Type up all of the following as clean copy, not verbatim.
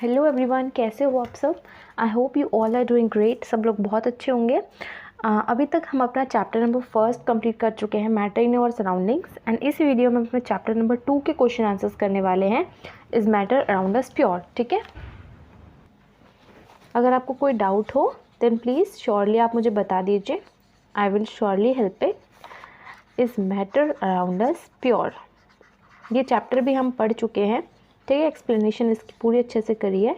Hello everyone, कैसे हो आप सब। I hope you all are doing great. सब लोग बहुत अच्छे होंगे। अभी तक हम अपना चैप्टर नंबर 1 कंप्लीट कर चुके हैं, matter in our surroundings. And इस वीडियो में अपने चैप्टर नंबर 2 के क्वेश्चन आंसर्स करने वाले हैं। Is matter around us pure? ठीक है, अगर आपको कोई डाउट हो देन प्लीज़ श्योरली आप मुझे बता दीजिए। I will surely help it. Is matter around us pure, ये चैप्टर भी हम पढ़ चुके हैं। ठीक है, एक्सप्लेनेशन इसकी पूरी अच्छे से करी है।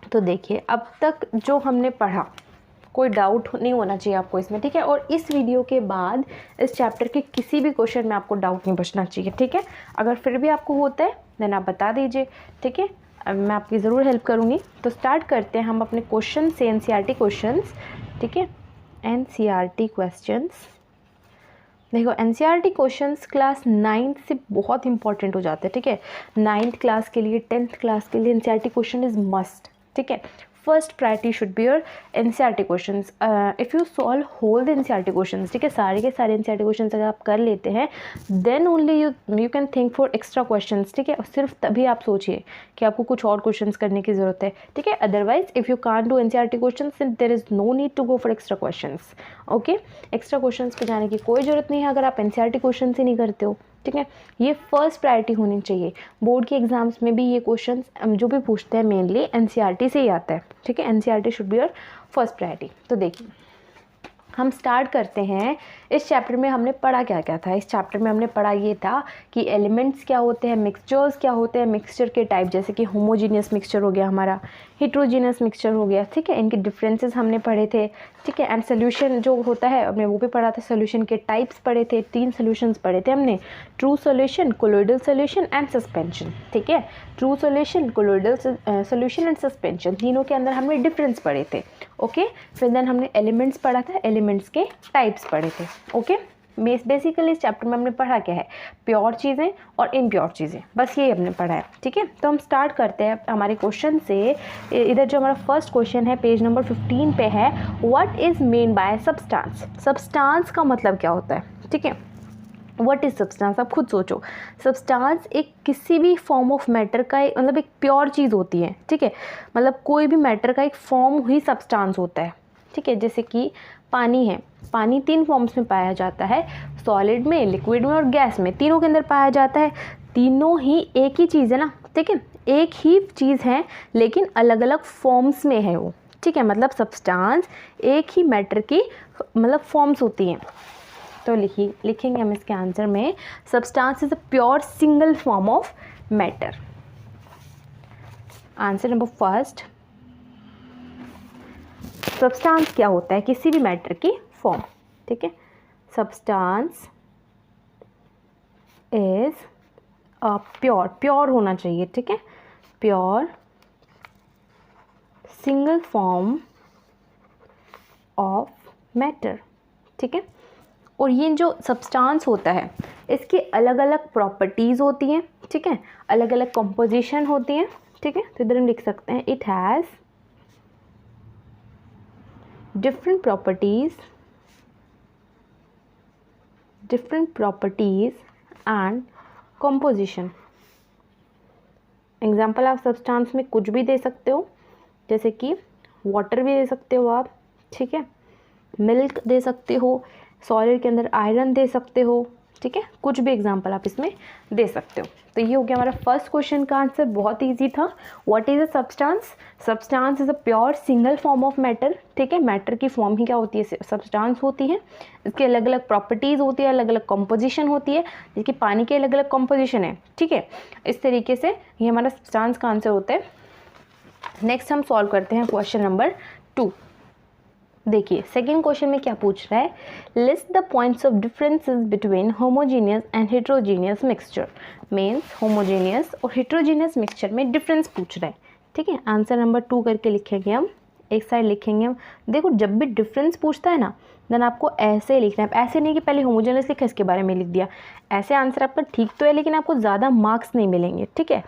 तो देखिए, अब तक जो हमने पढ़ा कोई डाउट नहीं होना चाहिए आपको इसमें। ठीक है, और इस वीडियो के बाद इस चैप्टर के किसी भी क्वेश्चन में आपको डाउट नहीं बचना चाहिए। ठीक है, अगर फिर भी आपको होता है देन आप बता दीजिए। ठीक है, मैं आपकी ज़रूर हेल्प करूँगी। तो स्टार्ट करते हैं हम अपने क्वेश्चन से, एनसीईआरटी क्वेश्चंस। ठीक है, एनसीईआरटी क्वेश्चंस। देखो, एनसीईआरटी क्वेश्चंस क्लास 9 से बहुत इंपॉर्टेंट हो जाते हैं। ठीक है, 9th क्लास के लिए, 10th क्लास के लिए एनसीईआरटी क्वेश्चन इज मस्ट। ठीक है, first priority should be your NCERT questions. If you solve whole the NCERT questions, ठीक है, सारे के सारे एनसीईआरटी क्वेश्चंस अगर आप कर लेते हैं then only you can think for extra questions. ठीक है, और सिर्फ तभी आप सोचिए कि आपको कुछ और क्वेश्चंस करने की ज़रूरत है। ठीक है, otherwise if you can't do NCERT questions then there is no need to go for extra questions. Okay, extra questions पे जाने की कोई ज़रूरत नहीं है अगर आप एनसीईआरटी क्वेश्चंस ही नहीं करते हो। ठीक है, ये फर्स्ट प्रायोरिटी होनी चाहिए। बोर्ड के एग्जाम्स में भी ये क्वेश्चंस जो भी पूछते हैं मेनली एनसीईआरटी से ही आता है। ठीक है, NCERT should be your first priority. तो देखिए, हम स्टार्ट करते हैं। इस चैप्टर में हमने पढ़ा क्या क्या था। इस चैप्टर में हमने पढ़ा ये था कि एलिमेंट्स क्या होते हैं, मिक्सचर्स क्या होते हैं, मिक्सचर के टाइप जैसे कि होमोजीनियस मिक्सचर हो गया हमारा, हेट्रोजीनियस मिक्सचर हो गया। ठीक है, इनके डिफरेंसेस हमने पढ़े थे। ठीक है, एंड सोल्यूशन जो होता है हमने वो भी पढ़ा था। सोल्यूशन के टाइप्स पढ़े थे, 3 सोल्यूशंस पढ़े थे हमने, true solution, colloidal solution and suspension. ठीक है, true solution, colloidal solution and suspension, तीनों के अंदर हमने डिफरेंस पढ़े थे। ओके, फिर देन हमने एलिमेंट्स पढ़ा था, एलिमेंट्स के टाइप्स पढ़े थे। ओके, बेसिकली इस चैप्टर में हमने पढ़ा क्या है, प्योर चीज़ें और इम्प्योर चीज़ें, बस ये हमने पढ़ा है। ठीक है, तो हम स्टार्ट करते हैं हमारे क्वेश्चन से। इधर जो हमारा फर्स्ट क्वेश्चन है पेज नंबर 15 पे है, what is mean by substance. Substance का मतलब क्या होता है? ठीक है, व्हाट इज सब्सटेंस, आप खुद सोचो। सब्सटेंस एक किसी भी फॉर्म ऑफ मैटर का मतलब एक प्योर चीज़ होती है। ठीक है, मतलब कोई भी मैटर का एक फॉर्म ही सब्सटेंस होता है। ठीक है, जैसे कि पानी है, पानी 3 फॉर्म्स में पाया जाता है, सॉलिड में, लिक्विड में और गैस में, तीनों के अंदर पाया जाता है। तीनों ही एक ही चीज़ है ना। ठीक है, एक ही चीज़ है लेकिन अलग अलग फॉर्म्स में है वो। ठीक है, मतलब सब्सटेंस एक ही मैटर की मतलब फॉर्म्स होती हैं। तो लिखेंगे हम इसके आंसर में, substance is a pure single form of matter. Answer number first, substance क्या होता है, किसी भी मैटर की फॉर्म। ठीक है, सब्सटेंस इज अ प्योर होना चाहिए। ठीक है, pure single form of matter. ठीक है, और ये जो सब्सटेंस होता है इसकी अलग अलग प्रॉपर्टीज़ होती हैं। ठीक है, अलग अलग कंपोजिशन होती हैं। ठीक है, तो इधर हम लिख सकते हैं, it has different properties and composition। Example आप सब्सटेंस में कुछ भी दे सकते हो, जैसे कि वाटर भी दे सकते हो आप। ठीक है, मिल्क दे सकते हो, सॉलिड के अंदर आयरन दे सकते हो। ठीक है, कुछ भी एग्जाम्पल आप इसमें दे सकते हो। तो ये हो गया हमारा फर्स्ट क्वेश्चन का आंसर, बहुत इजी था। What is a substance? Substance is a pure single form of matter. ठीक है, मैटर की फॉर्म ही क्या होती है, सब्सटेंस होती है। इसकी अलग अलग प्रॉपर्टीज़ होती है, अलग अलग कंपोजिशन होती है, जैसे पानी के अलग अलग कंपोजिशन है। ठीक है, इस तरीके से ये हमारा सब्सटेंस का आंसर होता है। नेक्स्ट हम सॉल्व करते हैं क्वेश्चन नंबर 2। देखिए, सेकेंड क्वेश्चन में क्या पूछ रहा है, list the points of differences between homogeneous and heterogeneous mixture. Means homogeneous और हेट्रोजीनियस मिक्सचर में डिफरेंस पूछ रहा है। ठीक है, आंसर नंबर 2 करके लिखेंगे हम, एक साइड लिखेंगे हम। देखो, जब भी डिफरेंस पूछता है ना देन आपको ऐसे ही लिखना है, ऐसे नहीं कि पहले होमोजीनियस लिखा इसके बारे में लिख दिया। ऐसे आंसर आपका ठीक तो है लेकिन आपको ज़्यादा मार्क्स नहीं मिलेंगे। ठीक है,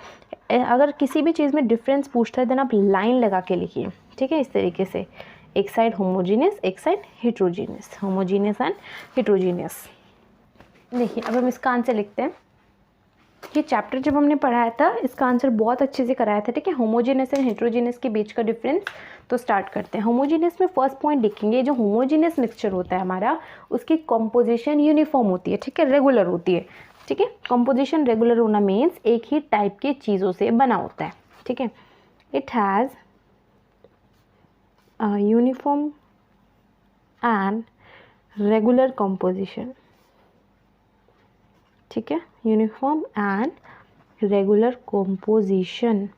अगर किसी भी चीज़ में डिफरेंस पूछता है देन आप लाइन लगा के लिखिए। ठीक है, इस तरीके से, एक साइड होमोजीनियस, एक side heterogeneous, homogeneous and heterogeneous. देखिए, अब हम इसका आंसर लिखते हैं। ये चैप्टर जब हमने पढ़ाया था इसका आंसर बहुत अच्छे से कराया था, ठीक है। होमोजेनस एंड हेट्रोजेनस के बीच का डिफरेंस। तो स्टार्ट करते हैं। होमोजेनस में फर्स्ट पॉइंट लिखेंगे, जो होमोजेनस मिक्सचर होता है हमारा, उसकी कॉम्पोजिशन यूनिफॉर्म होती है, ठीक है, रेगुलर होती है, ठीक है। कॉम्पोजिशन रेगुलर होना मीन्स एक ही टाइप की चीज़ों से बना होता है, ठीक है। It has uniform and regular composition, ठीक है, uniform and regular composition.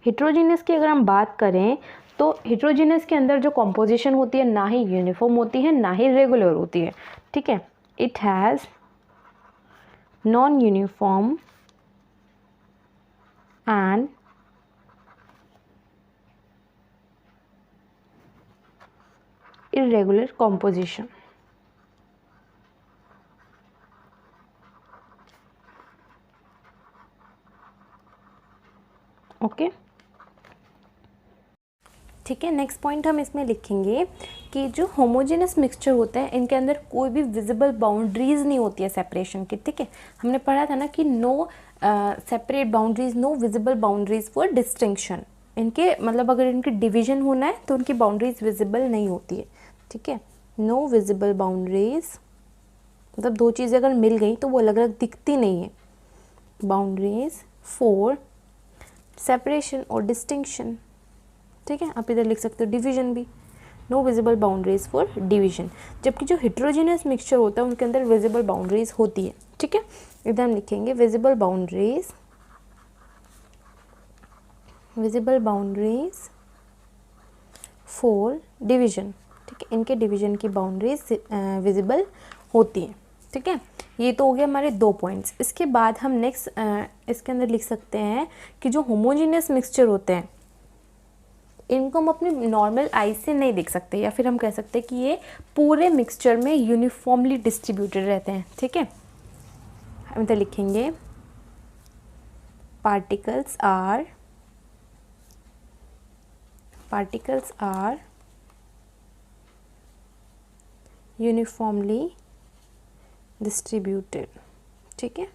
Heterogeneous की अगर हम बात करें तो हेट्रोजीनियस के अंदर जो कॉम्पोजिशन होती है ना ही यूनिफॉर्म होती है ना ही रेगुलर होती है, ठीक है। It has non uniform and irregular composition. Okay, ठीक है। नेक्स्ट पॉइंट हम इसमें लिखेंगे कि जो होमोजेनस मिक्सचर होता है इनके अंदर कोई भी विजिबल बाउंड्रीज नहीं होती है सेपरेशन की, ठीक है। हमने पढ़ा था ना कि no separate boundaries, no visible boundaries for distinction. इनके मतलब अगर इनकी डिवीजन होना है तो उनकी बाउंड्रीज विजिबल नहीं होती है, ठीक है। नो विजिबल बाउंड्रीज मतलब दो चीज़ें अगर मिल गई तो वो अलग अलग दिखती नहीं है। बाउंड्रीज फॉर सेपरेशन और डिस्टिंक्शन, ठीक है। आप इधर लिख सकते हो डिवीजन भी, no visible boundaries for division. जबकि जो हेट्रोजेनियस मिक्सचर होता है उनके अंदर विजिबल बाउंड्रीज होती है, ठीक है। इधर हम लिखेंगे visible boundaries, visible boundaries for division, ठीक है। इनके डिवीजन की बाउंड्रीज विजिबल होती है, ठीक है। ये तो हो गया हमारे दो पॉइंट्स। इसके बाद हम नेक्स्ट इसके अंदर लिख सकते हैं कि जो होमोजेनियस मिक्सचर होते हैं इनको हम अपने नॉर्मल आई से नहीं देख सकते, या फिर हम कह सकते हैं कि ये पूरे मिक्सचर में यूनिफॉर्मली डिस्ट्रीब्यूटेड रहते हैं, ठीक है। हम इधर लिखेंगे पार्टिकल्स आर यूनिफॉर्मली डिस्ट्रीब्यूटेड, ठीक है।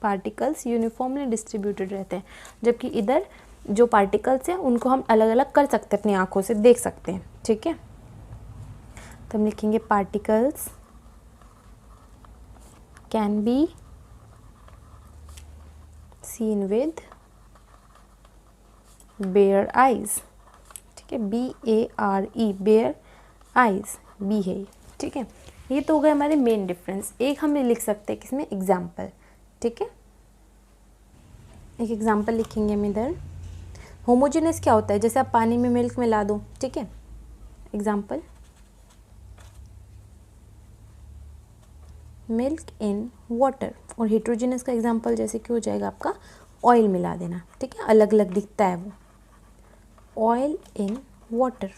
पार्टिकल्स यूनिफॉर्मली डिस्ट्रीब्यूटेड रहते हैं, जबकि इधर जो पार्टिकल्स हैं उनको हम अलग अलग कर सकते हैं, अपनी आंखों से देख सकते हैं, ठीक है। तो हम लिखेंगे particles can be seen with bare eyes, ठीक है, BARE बेयर आइज, बी है, ठीक है। ये तो हो गए हमारे मेन डिफरेंस। एक हम लिख सकते हैं किसमें, एग्जाम्पल, ठीक है। एक एग्जाम्पल लिखेंगे हम इधर। होमोजेनस क्या होता है, जैसे आप पानी में मिल्क मिला दो, ठीक है, एग्जाम्पल मिल्क इन वाटर। और हेट्रोजेनस का एग्जाम्पल जैसे कि हो जाएगा आपका ऑयल मिला देना, ठीक है, अलग अलग दिखता है वो, ऑयल इन वाटर,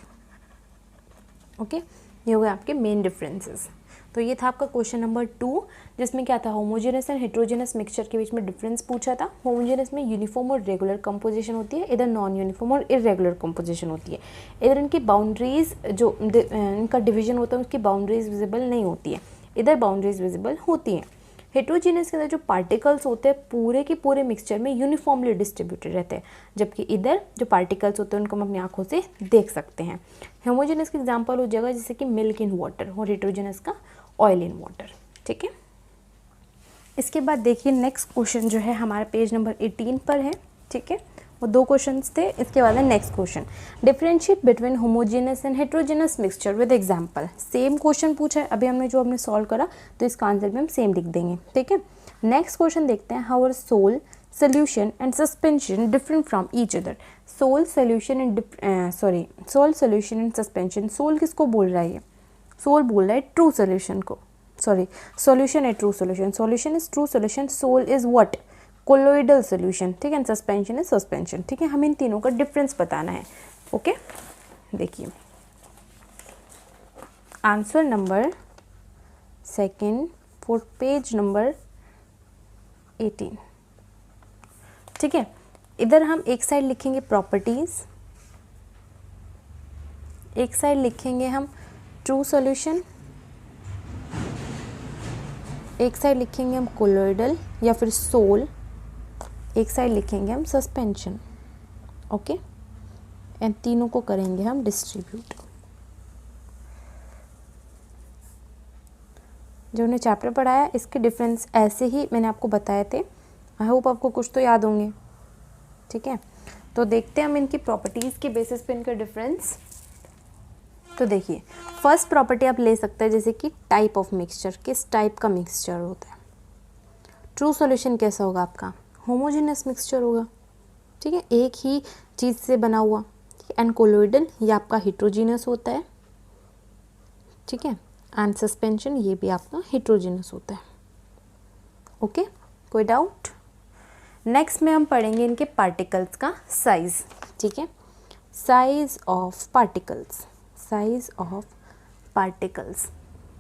ओके। ये हो गए आपके मेन डिफरेंसेस। तो ये था आपका क्वेश्चन नंबर 2, जिसमें क्या था, होमोजेनस एंड हेट्रोजेनस मिक्सचर के बीच में डिफरेंस पूछा था। होमोजेनस में यूनिफॉर्म और रेगुलर कंपोजिशन होती है, इधर नॉन यूनिफॉर्म और इरेगुलर कंपोजिशन होती है। इधर इनकी बाउंड्रीज जो इनका डिवीजन होता है उसकी बाउंड्रीज विजिबल नहीं होती है, इधर बाउंड्रीज विजिबल होती हैं। हेट्रोजेनस के अंदर जो पार्टिकल्स होते हैं पूरे के पूरे मिक्सचर में यूनिफॉर्मली डिस्ट्रीब्यूटेड रहते हैं, जबकि इधर जो पार्टिकल्स होते हैं उनको हम अपनी आंखों से देख सकते हैं। होमोजेनस का एग्जांपल हो जाएगा जैसे कि मिल्क इन वाटर, और हेट्रोजेनस का ऑयल इन वाटर, ठीक है। इसके बाद देखिए नेक्स्ट क्वेश्चन जो है हमारा पेज नंबर 18 पर है, ठीक है। वो दो क्वेश्चंस थे। इसके बाद है next question, differentiate between homogeneous and heterogeneous mixture with example. Same question पूछा है, अभी हमने सॉल्व करा तो इसका आंसर भी हम सेम लिख देंगे, ठीक है। नेक्स्ट क्वेश्चन देखते हैं, how are sol solution and suspension different from each other. Sol solution and suspension, sol किसको बोल रहा है, ये सोल बोल रहा है ट्रू सोल्यूशन को, सॉल्यूशन है true solution, solution is true solution, sol is what, colloidal solution, ठीक है, सस्पेंशन इज सस्पेंशन, ठीक है। हमें इन तीनों का डिफरेंस बताना है, ओके। देखिए answer number second for page number 18, ठीक है। इधर हम एक साइड लिखेंगे प्रॉपर्टीज, एक साइड लिखेंगे हम ट्रू सॉल्यूशन, एक साइड लिखेंगे हम कोलोइडल या फिर सोल, एक साइड लिखेंगे हम सस्पेंशन। ओके, एंड तीनों को करेंगे हम डिस्ट्रीब्यूट। जो हमने चैप्टर पढ़ाया इसके डिफरेंस ऐसे ही मैंने आपको बताए थे। आई होप आपको कुछ तो याद होंगे। ठीक है, तो देखते हैं हम इनकी प्रॉपर्टीज़ के बेसिस पे इनका डिफरेंस। तो देखिए, फर्स्ट प्रॉपर्टी आप ले सकते हैं जैसे कि टाइप ऑफ मिक्सचर, किस टाइप का मिक्सचर होता है। ट्रू सॉल्यूशन कैसा होगा आपका, होमोजेनियस मिक्सचर होगा। ठीक है, एक ही चीज़ से बना हुआ। एंड कोलोइडल ये आपका हेट्रोजीनियस होता है। ठीक है, एंड सस्पेंशन ये भी आपका हेट्रोजीनियस होता है। ओके, कोई डाउट। नेक्स्ट में हम पढ़ेंगे इनके पार्टिकल्स का साइज। ठीक है, size of particles, size of particles.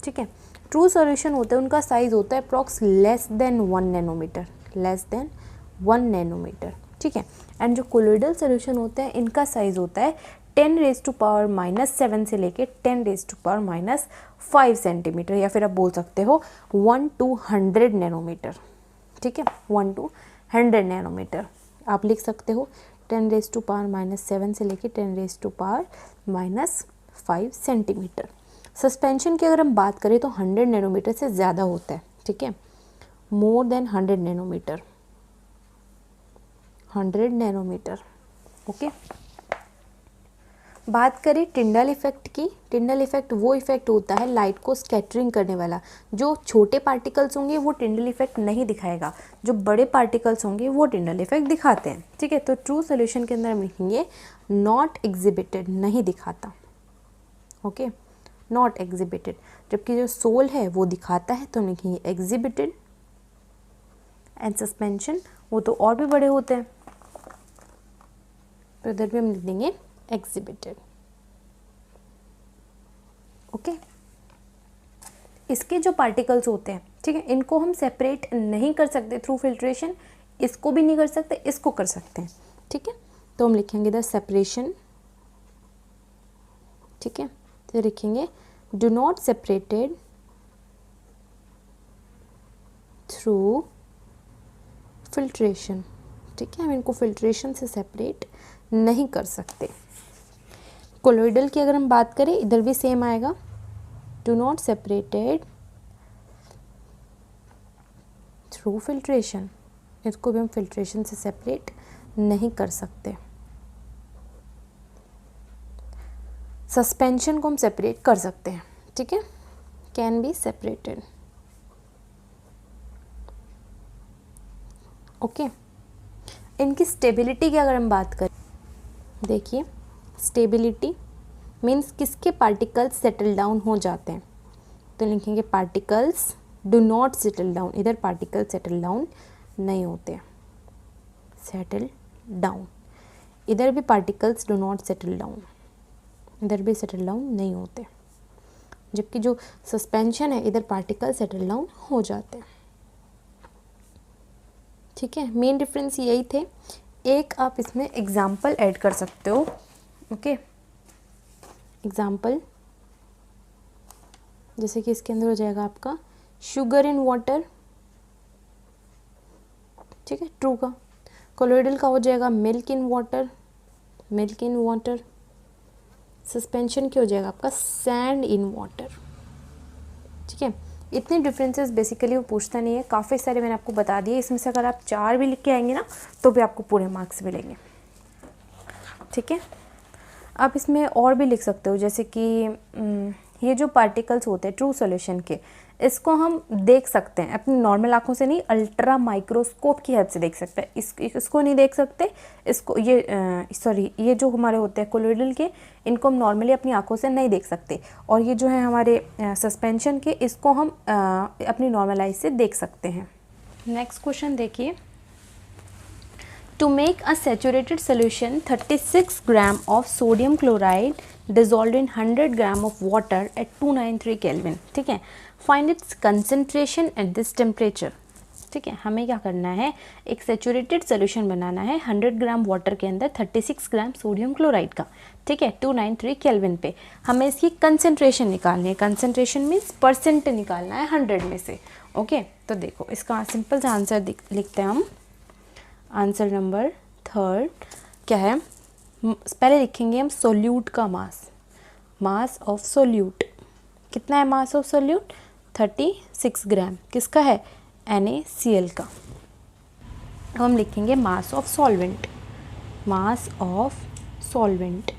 ठीक है, ट्रू सॉल्यूशन होता है उनका साइज होता है approx less than 1 nanometer, less than 1 nanometer. ठीक है, एंड जो कोलोइडल सॉल्यूशन होते हैं इनका साइज होता है 10⁻⁻7 से लेके 10⁻⁻5 सेंटीमीटर, या फिर आप बोल सकते हो 1 to 100 नैनोमीटर। ठीक है, 1 to 100 नैनोमीटर आप लिख सकते हो। 10⁻⁻7 से लेके 10⁻⁻5 सेंटीमीटर। सस्पेंशन की अगर हम बात करें तो 100 नैनोमीटर से ज़्यादा होता है। ठीक है, more than 100 nanometer, 100 nanometer. Okay, बात करें टिंडल इफेक्ट की। टिंडल इफेक्ट वो इफेक्ट होता है लाइट को स्कैटरिंग करने वाला। जो छोटे पार्टिकल्स होंगे वो टिंडल इफेक्ट नहीं दिखाएगा, जो बड़े पार्टिकल्स होंगे वो टिंडल इफेक्ट दिखाते हैं। ठीक है, तो ट्रू सॉल्यूशन के अंदर हम लिखेंगे नॉट एग्जिबिटेड, नहीं दिखाता। Okay, not exhibited. जबकि जो सोल है वो दिखाता है तो हम लिखेंगे एग्जिबिटेड। एंड सस्पेंशन वो तो और भी बड़े होते हैं तो इधर भी हम लिख देंगे एग्जिबिटेड। ओके, इसके जो पार्टिकल्स होते हैं, ठीक है, इनको हम सेपरेट नहीं कर सकते थ्रू फिल्ट्रेशन। इसको भी नहीं कर सकते, इसको कर सकते हैं। ठीक है, तो हम लिखेंगे द सेपरेशन। ठीक है, तो लिखेंगे do not separated through filtration. ठीक है, हम इनको फिल्ट्रेशन से सेपरेट नहीं कर सकते। कोलोइडल की अगर हम बात करें इधर भी सेम आएगा, do not separated through filtration. इसको भी हम फिल्ट्रेशन से सेपरेट नहीं कर सकते। सस्पेंशन को हम सेपरेट कर सकते हैं। ठीक है, कैन बी सेपरेटेड। ओके, इनकी स्टेबिलिटी की अगर हम बात करें, देखिए स्टेबिलिटी मीन्स किसके पार्टिकल्स सेटल डाउन हो जाते हैं। तो लिखेंगे particles do not settle down. इधर पार्टिकल सेटल डाउन नहीं होते, सेटल डाउन। इधर भी particles do not settle down, इधर भी सेटल डाउन नहीं होते। जबकि जो सस्पेंशन है इधर पार्टिकल सेटल डाउन हो जाते हैं। ठीक है, मेन डिफरेंस यही थे। एक आप इसमें एग्जाम्पल ऐड कर सकते हो। ओके, एग्जाम्पल जैसे कि इसके अंदर हो जाएगा आपका शुगर इन वाटर। ठीक है, ट्रू का। कोलोइडल का हो जाएगा milk in water, milk in water. Suspension की हो जाएगा आपका सैंड इन वाटर। ठीक है, इतने डिफरेंसेस बेसिकली वो पूछता नहीं है, काफ़ी सारे मैंने आपको बता दिए। इसमें से अगर आप 4 भी लिख के आएंगे ना तो भी आपको पूरे मार्क्स मिलेंगे। ठीक है, आप इसमें और भी लिख सकते हो, जैसे कि ये जो पार्टिकल्स होते हैं ट्रू सॉल्यूशन के, इसको हम देख सकते हैं अपनी नॉर्मल आँखों से नहीं, अल्ट्रा माइक्रोस्कोप की हेल्प से देख सकते हैं। इसको नहीं देख सकते, इसको ये जो हमारे होते हैं कोलोइडल के, इनको हम नॉर्मली अपनी आँखों से नहीं देख सकते। और ये जो है हमारे सस्पेंशन के, इसको हम अपनी नॉर्मल आई से देख सकते हैं। नेक्स्ट क्वेश्चन देखिए, To make a saturated solution, 36 gram of sodium chloride dissolved in 100 gram of water at 293 Kelvin. ठीक है, find its concentration at this temperature. ठीक है, हमें क्या करना है, एक सेचुरेटेड सोल्यूशन बनाना है 100 ग्राम वाटर के अंदर 36 ग्राम सोडियम क्लोराइड का। ठीक है, 293 केल्विन पे हमें इसकी कंसंट्रेशन निकालनी है। कंसंट्रेशन मीन्स परसेंट निकालना है 100 में से। ओके, तो देखो इसका सिंपल सा आंसर लिखते हैं हम। आंसर नंबर 3 क्या है, पहले लिखेंगे हम सोल्यूट का मास ऑफ सोल्यूट। कितना है मास ऑफ सोल्यूट? 36 ग्राम। किसका है? NaCl का। अब हम लिखेंगे mass of solvent. Mass of solvent,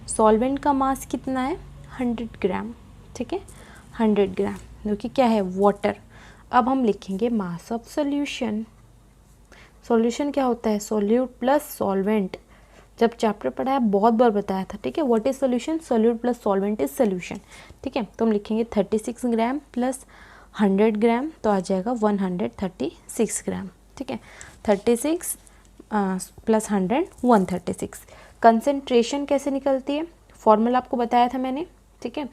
solvent का मास कितना है? 100 ग्राम। ठीक है, 100 ग्राम, जो कि क्या है? वाटर। अब हम लिखेंगे मास ऑफ सॉल्यूशन। सॉल्यूशन क्या होता है? Solute plus solvent. जब चैप्टर पढ़ा है बहुत बार बताया था। ठीक है, what is solution? Solute plus solvent is solution. ठीक है, तो हम लिखेंगे 36 ग्राम प्लस 100 ग्राम, तो आ जाएगा 136 ग्राम। ठीक है, 36 प्लस 100 136। कंसंट्रेशन कैसे निकलती है? फॉर्मूला आपको बताया था मैंने। ठीक है,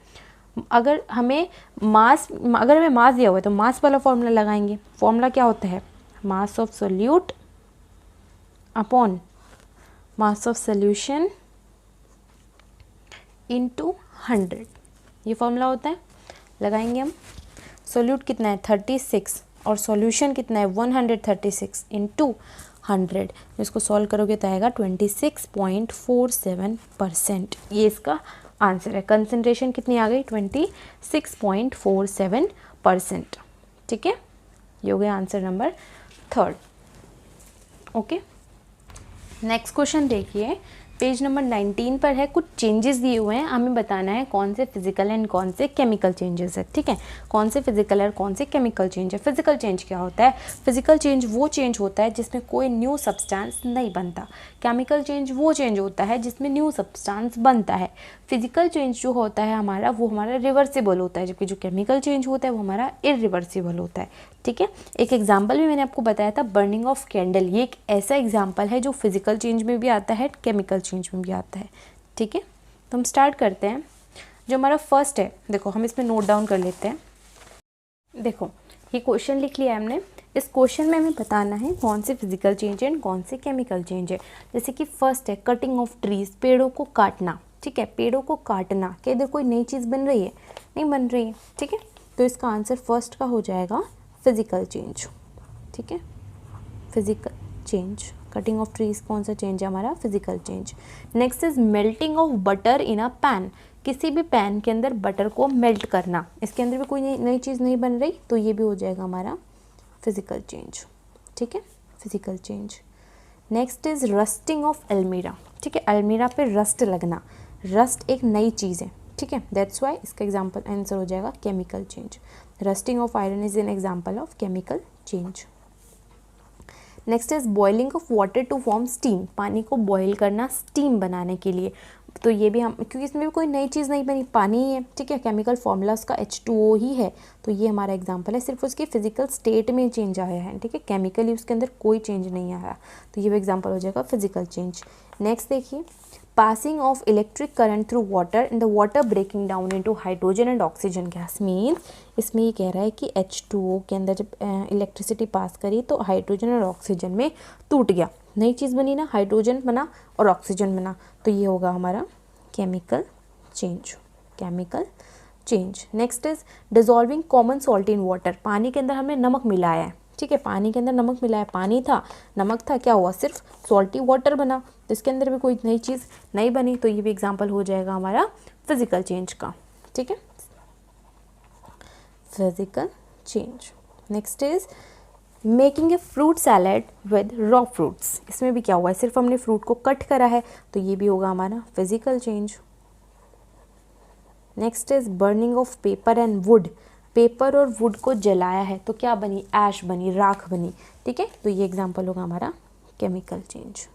अगर हमें मास दिया हुआ है तो मास वाला फॉर्मूला लगाएंगे। फॉर्मूला क्या होता है? Mass of solute upon mass of solution into 100, ये फॉर्मूला होता है। लगाएंगे हम। सोल्यूट कितना है? 36 और सॉल्यूशन कितना है? 136 इंटू 100। इसको सॉल्व करोगे तो आएगा 26.47%। ये इसका आंसर है। कंसंट्रेशन कितनी आ गई? 26.47%। ठीक है, ये हो गया answer number 3। Okay, next question देखिए, पेज नंबर 19 पर है। कुछ चेंजेस दिए हुए हैं, हमें बताना है कौन से फिजिकल एंड कौन से केमिकल चेंजेस है। ठीक है, कौन से फिजिकल और कौन से केमिकल चेंज है। फिजिकल चेंज क्या होता है? फिजिकल चेंज वो चेंज होता है जिसमें कोई न्यू सब्सटेंस नहीं बनता। केमिकल चेंज वो चेंज होता है जिसमें न्यू सब्सटेंस बनता है। फिजिकल चेंज जो होता है हमारा, वो हमारा रिवर्सिबल होता है, जबकि जो केमिकल चेंज होता है वो हमारा इरिवर्सिबल होता है। ठीक है, एक एग्जाम्पल भी मैंने आपको बताया था, बर्निंग ऑफ कैंडल। ये एक ऐसा एग्जाम्पल है जो फिजिकल चेंज में भी आता है, केमिकल चेंज में भी आता है। ठीक है, तो हम स्टार्ट करते हैं। जो हमारा फर्स्ट है, देखो हम इसमें नोट डाउन कर लेते हैं। देखो ये क्वेश्चन लिख लिया है हमने। इस क्वेश्चन में हमें बताना है कौन से फिजिकल चेंज है कौन से केमिकल चेंज है। जैसे कि फर्स्ट है कटिंग ऑफ ट्रीज, पेड़ों को काटना। ठीक है, पेड़ों को काटना, क्या इधर कोई नई चीज़ बन रही है? नहीं बन रही है। ठीक है, तो इसका आंसर फर्स्ट का हो जाएगा फिजिकल चेंज। ठीक है, physical change, cutting of trees कौन सा चेंज है? हमारा physical change. Next is melting of butter in a pan, किसी भी पैन के अंदर बटर को मेल्ट करना। इसके अंदर भी कोई नई चीज़ नहीं बन रही, तो ये भी हो जाएगा हमारा फिजिकल चेंज। ठीक है, physical change. Next is rusting of अलमीरा। ठीक है, अलमीरा पे रस्ट लगना, रस्ट एक नई चीज़ है। ठीक है, दैट्स वाई इसका एग्जाम्पल आंसर हो जाएगा chemical change. Rusting of iron is an example of chemical change. Next is boiling of water to form steam, पानी को बॉयल करना स्टीम बनाने के लिए। तो ये भी हम, क्योंकि इसमें भी कोई नई चीज़ नहीं बनी, पानी ही है। ठीक है, केमिकल फॉर्मूला उसका H2O ही है, तो ये हमारा एग्जांपल है। सिर्फ उसकी फिजिकल स्टेट में चेंज आया है। ठीक है, केमिकली उसके अंदर कोई चेंज नहीं आया, तो ये भी एग्जांपल हो जाएगा फिजिकल चेंज। नेक्स्ट देखिए, passing of electric current through water and the water breaking down into hydrogen and oxygen gas. Means इसमें ये कह रहा है कि H2O के अंदर जब इलेक्ट्रिसिटी पास करी तो हाइड्रोजन और ऑक्सीजन में टूट गया, नई चीज़ बनी ना, हाइड्रोजन बना और ऑक्सीजन बना, तो ये होगा हमारा chemical change. Chemical change. Next is dissolving common salt in water, पानी के अंदर हमने नमक मिलाया है। ठीक है, पानी के अंदर नमक मिलाया, पानी था, नमक था, क्या हुआ? सिर्फ सॉल्टी वाटर बना, तो इसके अंदर भी कोई नई चीज़ नहीं बनी, तो ये भी एग्जांपल हो जाएगा हमारा फिजिकल चेंज का। ठीक है, physical change. Next is making a fruit salad with raw fruits, इसमें भी क्या हुआ है? सिर्फ हमने फ्रूट को कट करा है, तो ये भी होगा हमारा physical change. Next is burning of paper and would, paper और वुड को जलाया है, तो क्या बनी? ऐश बनी, राख बनी। ठीक है, तो ये एग्जांपल होगा हमारा केमिकल चेंज।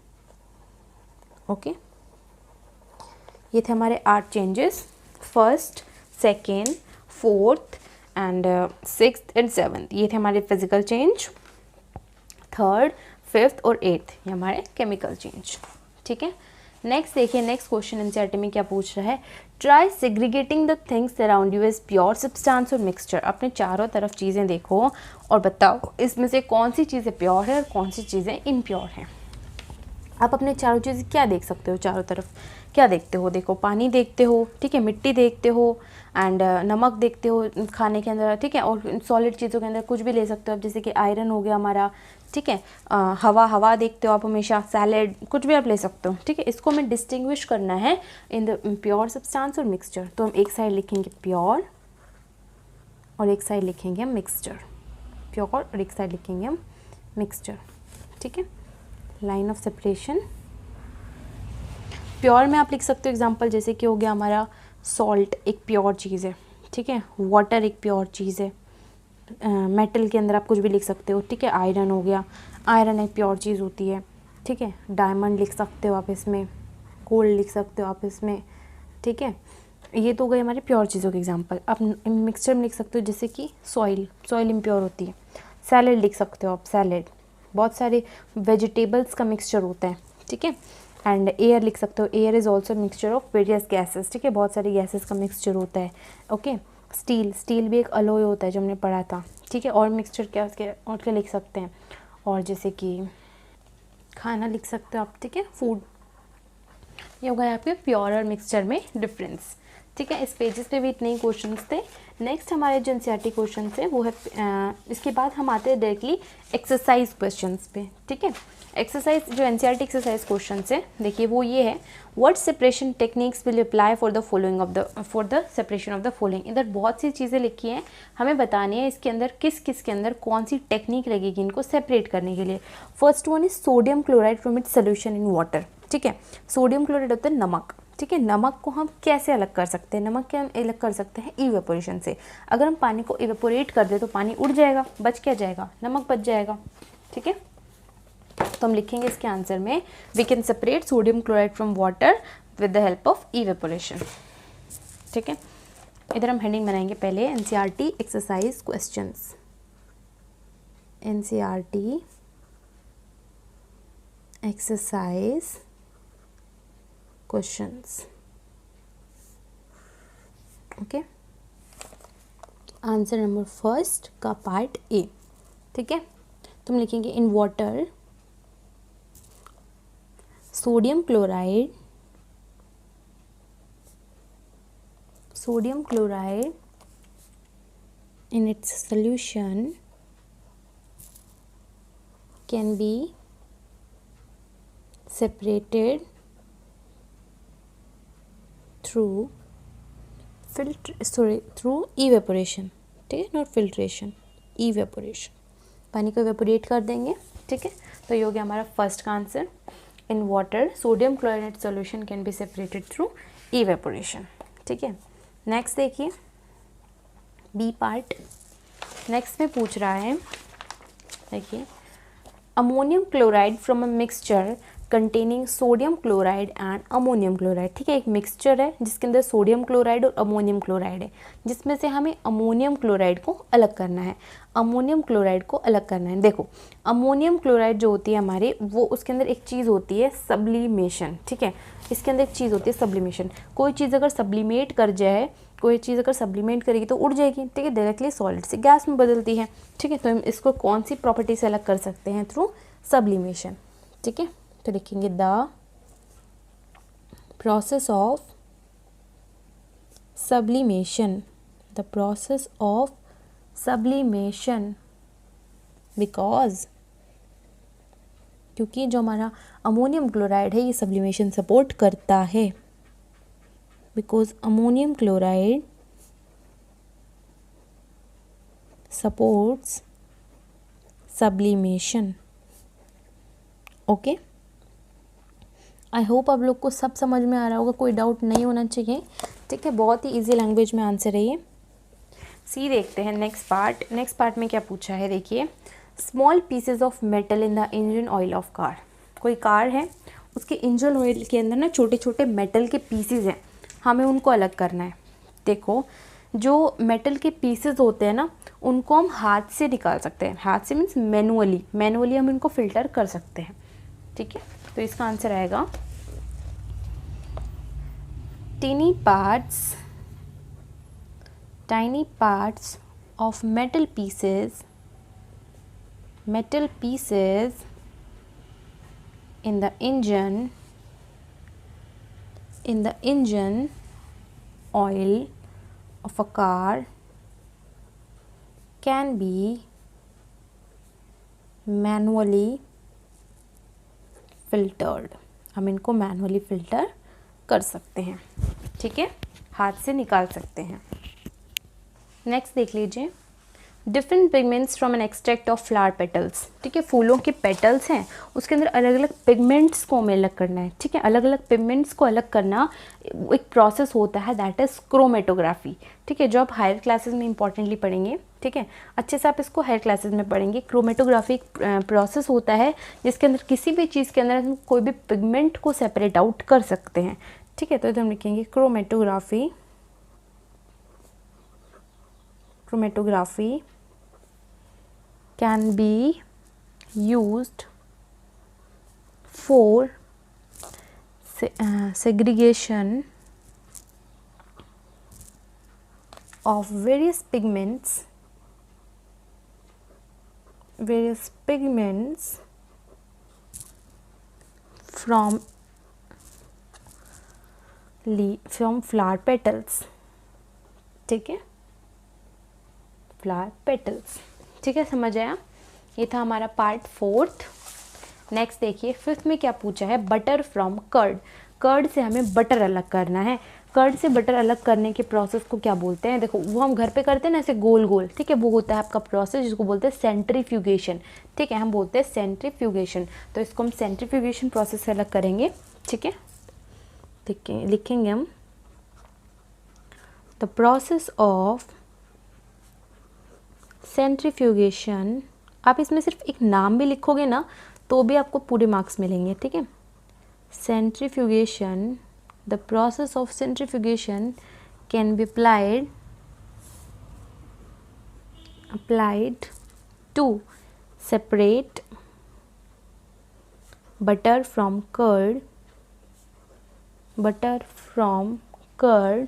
ओके, ये थे हमारे 8 changes, first, second, fourth and 6th and 7th, ये थे हमारे फिजिकल चेंज। 3rd, 5th और 8th ये हमारे केमिकल चेंज। ठीक है, नेक्स्ट देखिए, नेक्स्ट क्वेश्चन एनसीईआरटी में क्या पूछ रहा है? Try segregating the things around you as pure substance और मिक्सचर। अपने चारों तरफ चीज़ें देखो और बताओ इसमें से कौन सी चीज़ें प्योर है और कौन सी चीज़ें इम्प्योर हैं। आप अपने चारों चीज़ क्या देख सकते हो, चारों तरफ क्या देखते हो, देखो पानी देखते हो, ठीक है, मिट्टी देखते हो एंड नमक देखते हो खाने के अंदर, ठीक है, और सॉलिड चीज़ों के अंदर कुछ भी ले सकते हो आप, जैसे कि आयरन हो गया हमारा, ठीक है, हवा देखते हो आप हमेशा, सैलेड, कुछ भी आप ले सकते हो, ठीक है। इसको हमें डिस्टिंग्विश करना है इन द प्योर सब्सटेंस और मिक्सचर। तो हम एक साइड लिखेंगे प्योर और एक साइड लिखेंगे हम मिक्सचर, प्योर और एक साइड लिखेंगे हम मिक्सचर, ठीक है। लाइन ऑफ सेपरेशन, प्योर में आप लिख सकते हो एग्जांपल, जैसे कि हो गया हमारा सॉल्ट एक प्योर चीज़ है, ठीक है, वाटर एक प्योर चीज़ है, मेटल के अंदर आप कुछ भी लिख सकते हो, ठीक है, आयरन हो गया, आयरन एक प्योर चीज़ होती है, ठीक है, डायमंड लिख सकते हो आप इसमें, गोल्ड लिख सकते हो आप इसमें, ठीक है। ये तो गए हमारे प्योर चीज़ों के एग्जांपल। आप मिक्सचर में लिख सकते हो जैसे कि सॉइल इम्प्योर होती है, सैलेड लिख सकते हो आप, सैलेड बहुत सारे वेजिटेबल्स का मिक्सचर होता है, ठीक है। एंड एयर लिख सकते हो, air is also mixture of various gases, ठीक है, बहुत सारी गैसेस का मिक्सचर होता है, ओके। स्टील भी एक अलॉय होता है जो हमने पढ़ा था, ठीक है। और मिक्सचर क्या उसके और क्या लिख सकते हैं, और जैसे कि खाना लिख सकते हो आप, ठीक है, फूड। ये होगा यहाँ पे प्योर और मिक्सचर में डिफरेंस, ठीक है। इस पेजेस पे भी इतने ही क्वेश्चंस थे। नेक्स्ट हमारे जो एनसीईआरटी क्वेश्चन है वो है, इसके बाद हम आते हैं डायरेक्टली एक्सरसाइज क्वेश्चंस पे, ठीक है। एक्सरसाइज जो एनसीईआरटी एक्सरसाइज क्वेश्चन है, देखिए वो ये है, what separation techniques will apply for the separation of the following. इधर बहुत सी चीज़ें लिखी हैं, हमें बतानी है इसके अंदर किस के अंदर कौन सी टेक्निक लगेगी इनको सेपरेट करने के लिए। First one is sodium chloride from its solution in water, ठीक है। सोडियम क्लोराइड होता है नमक, ठीक है। नमक को हम कैसे अलग कर सकते हैं, नमक के हम अलग कर सकते हैं इवेपोरेशन से। अगर हम पानी को इवेपोरेट कर दे तो पानी उड़ जाएगा, बच क्या जाएगा, नमक बच जाएगा, ठीक है। तो हम लिखेंगे इसके आंसर में, we can separate sodium chloride from water with the help of evaporation, ठीक है। इधर हम हेडिंग बनाएंगे पहले NCERT exercise questions, NCERT exercise questions, okay. Answer number first का पार्ट ए, ठीक है। तुम लिखेंगे in water sodium chloride in its solution can be separated through evaporation, ठीक है, नॉट फिल्ट्रेशन, evaporation, पानी को evaporate कर देंगे, ठीक है। तो ये हो गया हमारा फर्स्ट का answer, in water sodium chloride solution can be separated through evaporation, ठीक है। नेक्स्ट देखिए बी पार्ट, नेक्स्ट में पूछ रहा है, देखिए ammonium chloride from a mixture containing sodium chloride and ammonium chloride, ठीक है। एक मिक्सचर है जिसके अंदर सोडियम क्लोराइड और अमोनियम क्लोराइड है, जिसमें से हमें अमोनियम क्लोराइड को अलग करना है, अमोनियम क्लोराइड को अलग करना है। देखो अमोनियम क्लोराइड जो होती है हमारी, वो उसके अंदर एक चीज़ होती है सब्लिमेशन, ठीक है। इसके अंदर एक चीज़ होती है सब्लिमेशन, कोई चीज़ अगर सब्लिमेट कर जाए, कोई चीज़ अगर सब्लिमेट करेगी तो उड़ जाएगी, ठीक है, डायरेक्टली सॉलिड से गैस में बदलती है, ठीक है। तो हम इसको कौन सी प्रॉपर्टी से अलग कर सकते हैं, थ्रू सब्लिमेशन, ठीक है। तो लिखेंगे the process of sublimation, the process of sublimation, because क्योंकि जो हमारा अमोनियम क्लोराइड है ये सब्लिमेशन सपोर्ट करता है, because ammonium chloride supports sublimation, okay. I hope आप लोग को सब समझ में आ रहा होगा, कोई डाउट नहीं होना चाहिए, ठीक है। बहुत ही इजी लैंग्वेज में आंसर है ये। सी देखते हैं नेक्स्ट पार्ट, नेक्स्ट पार्ट में क्या पूछा है, देखिए small pieces of metal in the engine oil of car. कोई कार है, उसके इंजन ऑयल के अंदर ना छोटे छोटे मेटल के पीसेज हैं, हमें उनको अलग करना है। देखो जो मेटल के पीसेज होते हैं ना, उनको हम हाथ से निकाल सकते हैं, हाथ से मीन्स मैनुअली हम इनको फिल्टर कर सकते हैं, ठीक है। तो इसका आंसर आएगा tiny parts of metal pieces in the engine oil of a car can be manually filtered. हम इनको मैनुअली फ़िल्टर कर सकते हैं, ठीक है, हाथ से निकाल सकते हैं। नेक्स्ट देख लीजिए, different pigments from an extract of flower petals. ठीक है, फूलों के पेटल्स हैं, उसके अंदर अलग अलग पिगमेंट्स को हमें अलग करना है। ठीक है, अलग अलग पिगमेंट्स को अलग करना एक प्रोसेस होता है, दैट इज़ क्रोमेटोग्राफी। ठीक है, जो आप हायर क्लासेस में इंपॉर्टेंटली पढ़ेंगे। ठीक है, अच्छे से आप इसको हायर क्लासेस में पढ़ेंगे। क्रोमेटोग्राफी एक प्रोसेस होता है जिसके अंदर किसी भी चीज़ के अंदर हम कोई भी पिगमेंट को सेपरेट आउट कर सकते हैं। ठीक है, तो इधर हम लिखेंगे chromatography can be used for segregation of various pigments from flower petals। ठीक है, फ्लावर पेटल्स। ठीक है, समझ आया? ये था हमारा पार्ट 4। नेक्स्ट देखिए, 5th में क्या पूछा है, बटर फ्रॉम कर्ड। कर्ड से हमें बटर अलग करना है। कर्ड से बटर अलग करने के प्रोसेस को क्या बोलते हैं? देखो, वो हम घर पे करते हैं ना, ऐसे गोल गोल। ठीक है, वो होता है आपका प्रोसेस जिसको बोलते हैं सेंट्रीफ्यूगेशन। ठीक है, हम बोलते हैं सेंट्रीफ्यूगेशन, तो इसको हम सेंट्रीफ्यूगेशन प्रोसेस से अलग करेंगे। ठीक है, लिखेंगे हम द प्रोसेस ऑफ सेंट्रीफ्यूगेशन। आप इसमें सिर्फ एक नाम भी लिखोगे ना तो भी आपको पूरे मार्क्स मिलेंगे। ठीक है, centrifugation, the process of centrifugation can be applied to separate butter from curd।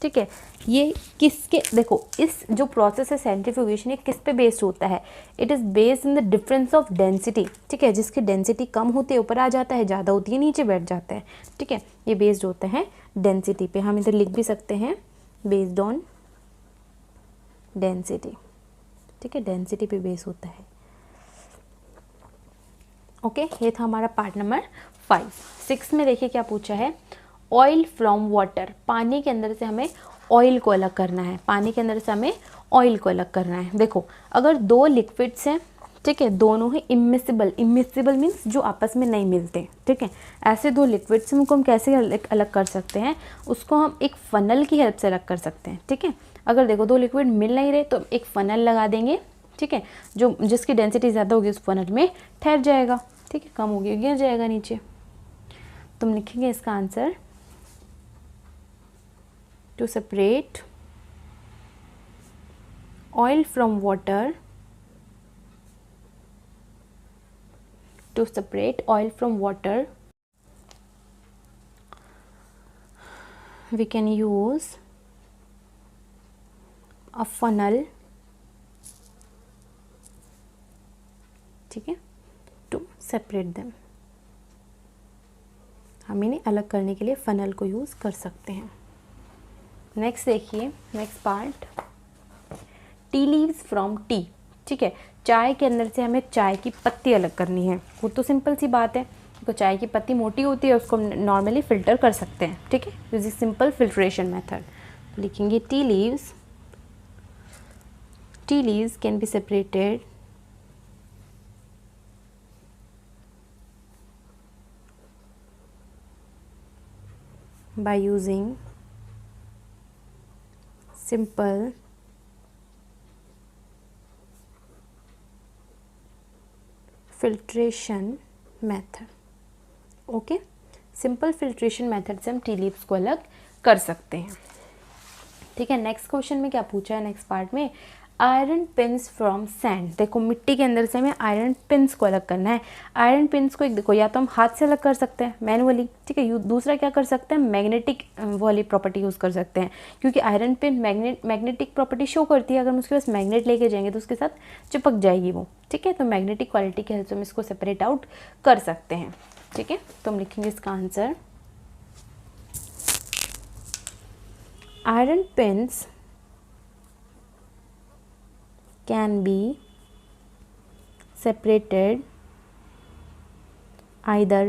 ठीक है, ये किसके, देखो इस जो प्रोसेस है सेंट्रीफ्यूगेशन, ये किस पे बेस्ड होता है? It is based in the difference of density. ठीक है, जिसकी डेंसिटी कम होती है ऊपर आ जाता है, ज़्यादा होती है नीचे बैठ जाता है। ठीक है, ये बेस्ड होता है डेंसिटी पे। हम इधर लिख भी सकते हैं बेस्ड ऑन डेंसिटी। ठीक है, डेंसिटी पे बेस होता है। ओके, ये था हमारा पार्ट नंबर 5। 6 में देखिए क्या पूछा है, ऑयल फ्रॉम वाटर। पानी के अंदर से हमें ऑयल को अलग करना है। पानी के अंदर से हमें ऑयल को अलग करना है। देखो, अगर दो लिक्विड्स हैं, ठीक है, दोनों ही इमिसिबल मीन्स जो आपस में नहीं मिलते। ठीक है, ऐसे दो लिक्विड्स हैं, उनको हम कैसे अलग कर सकते हैं? उसको हम एक फनल की हेल्प से अलग कर सकते हैं। ठीक है, अगर देखो दो लिक्विड मिल नहीं रहे तो एक फनल लगा देंगे। ठीक है, जो जिसकी डेंसिटी ज़्यादा होगी उस फनल में ठहर जाएगा। ठीक है, कम होगी गिर जाएगा नीचे। तुम लिखेंगे इसका answer, to separate oil from water, we can use a funnel। ठीक है, to separate them। हम इन्हें अलग करने के लिए फनल को यूज़ कर सकते हैं। नेक्स्ट देखिए, next part, tea leaves from T. ठीक है, चाय के अंदर से हमें चाय की पत्ती अलग करनी है। वो तो सिंपल सी बात है, तो चाय की पत्ती मोटी होती है, उसको नॉर्मली फ़िल्टर कर सकते हैं। ठीक है, this is simple filtration method. लिखेंगे tea leaves can be separated by using simple filtration method। Okay, simple filtration method से हम टी लीव्स को अलग कर सकते हैं। ठीक है, नेक्स्ट क्वेश्चन में क्या पूछा है, नेक्स्ट पार्ट में, आयरन पिंस फ्रॉम सैंड। देखो मिट्टी के अंदर से हमें आयरन पिंस को अलग करना है। आयरन पिंस को एक देखो या तो हम हाथ से अलग कर सकते हैं मैनुअली, ठीक है, दूसरा क्या कर सकते हैं, मैग्नेटिक वाली प्रॉपर्टी यूज़ कर सकते हैं, क्योंकि iron pin magnetic property show करती है। अगर हम उसके पास मैग्नेट लेके जाएंगे तो उसके साथ चिपक जाएगी वो, ठीक है। तो मैग्नेटिक क्वालिटी की हेल्प से हम इसको सेपरेट आउट कर सकते हैं, ठीक है। तो हम लिखेंगे इसका answer iron pins can be separated either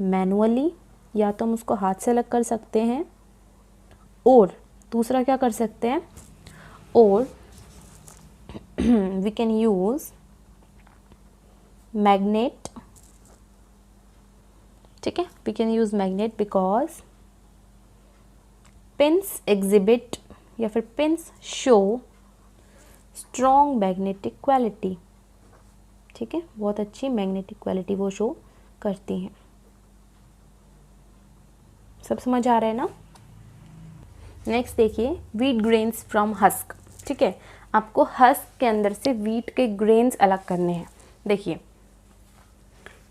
manually, या तो हम उसको हाथ से अलग कर सकते हैं, और दूसरा क्या कर सकते हैं, और we can use magnet, ठीक है, we can use magnet because pins exhibit या फिर pins show strong magnetic quality, ठीक है, बहुत अच्छी मैग्नेटिक क्वालिटी वो शो करती हैं। सब समझ आ रहा है ना। नेक्स्ट देखिए, वीट ग्रेन्स फ्रॉम हस्क, ठीक है, आपको हस्क के अंदर से वीट के ग्रेन्स अलग करने हैं। देखिए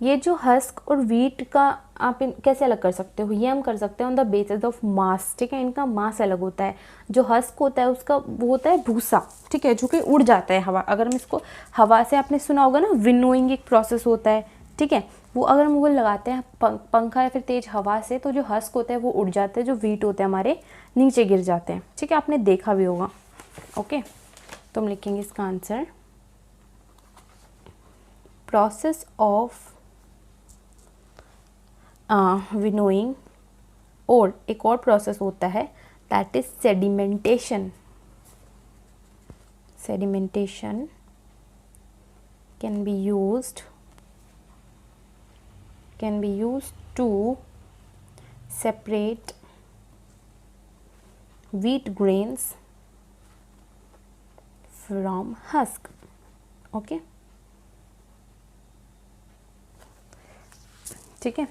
ये जो हस्क और वीट का आप कैसे अलग कर सकते हो, ये हम कर सकते हैं on the basis of mass, ठीक है। इनका मास अलग होता है। जो हस्क होता है उसका वो होता है भूसा, ठीक है, जो कि उड़ जाता है हवा। अगर हम इसको हवा से, आपने सुना होगा ना विनोइंग एक प्रोसेस होता है, ठीक है, वो अगर हम वो लगाते हैं पंखा या फिर तेज हवा से, तो जो हस्क होता है वो उड़ जाते हैं, जो वीट होते हैं हमारे नीचे गिर जाते हैं, ठीक है, आपने देखा भी होगा। ओके, तो हम लिखेंगे इसका आंसर प्रोसेस ऑफ विनोइंग, और एक और प्रोसेस होता है that is sedimentation. Sedimentation can be used to separate wheat grains from husk, okay, ठीक है,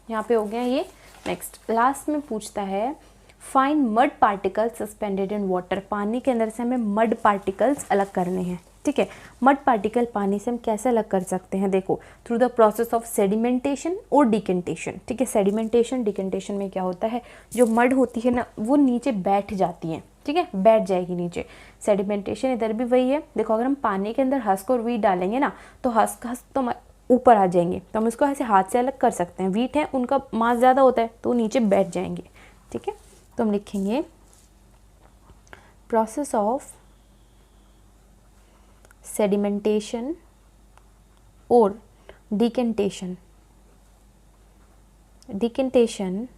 यहाँ पे हो गया ये। नेक्स्ट लास्ट में पूछता है find mud particles suspended in water. पानी के अंदर से हमें मड पार्टिकल्स अलग करने हैं, ठीक है। मड पार्टिकल पानी से हम कैसे अलग कर सकते हैं, देखो through the process of sedimentation और डिकेंटेशन, ठीक है। सेडिमेंटेशन डिकेंटेशन में क्या होता है, जो मड होती है ना वो नीचे बैठ जाती है, ठीक है, बैठ जाएगी नीचे। सेडिमेंटेशन इधर भी वही है। देखो अगर हम पानी के अंदर हस्क और वीट डालेंगे ना, तो हस्क तो ऊपर आ जाएंगे, तो हम इसको ऐसे हाथ से अलग कर सकते हैं। वीट है उनका मास ज़्यादा होता है तो वो नीचे बैठ जाएंगे, ठीक है। तो हम लिखेंगे प्रोसेस ऑफ सेडिमेंटेशन और decantation. Decantation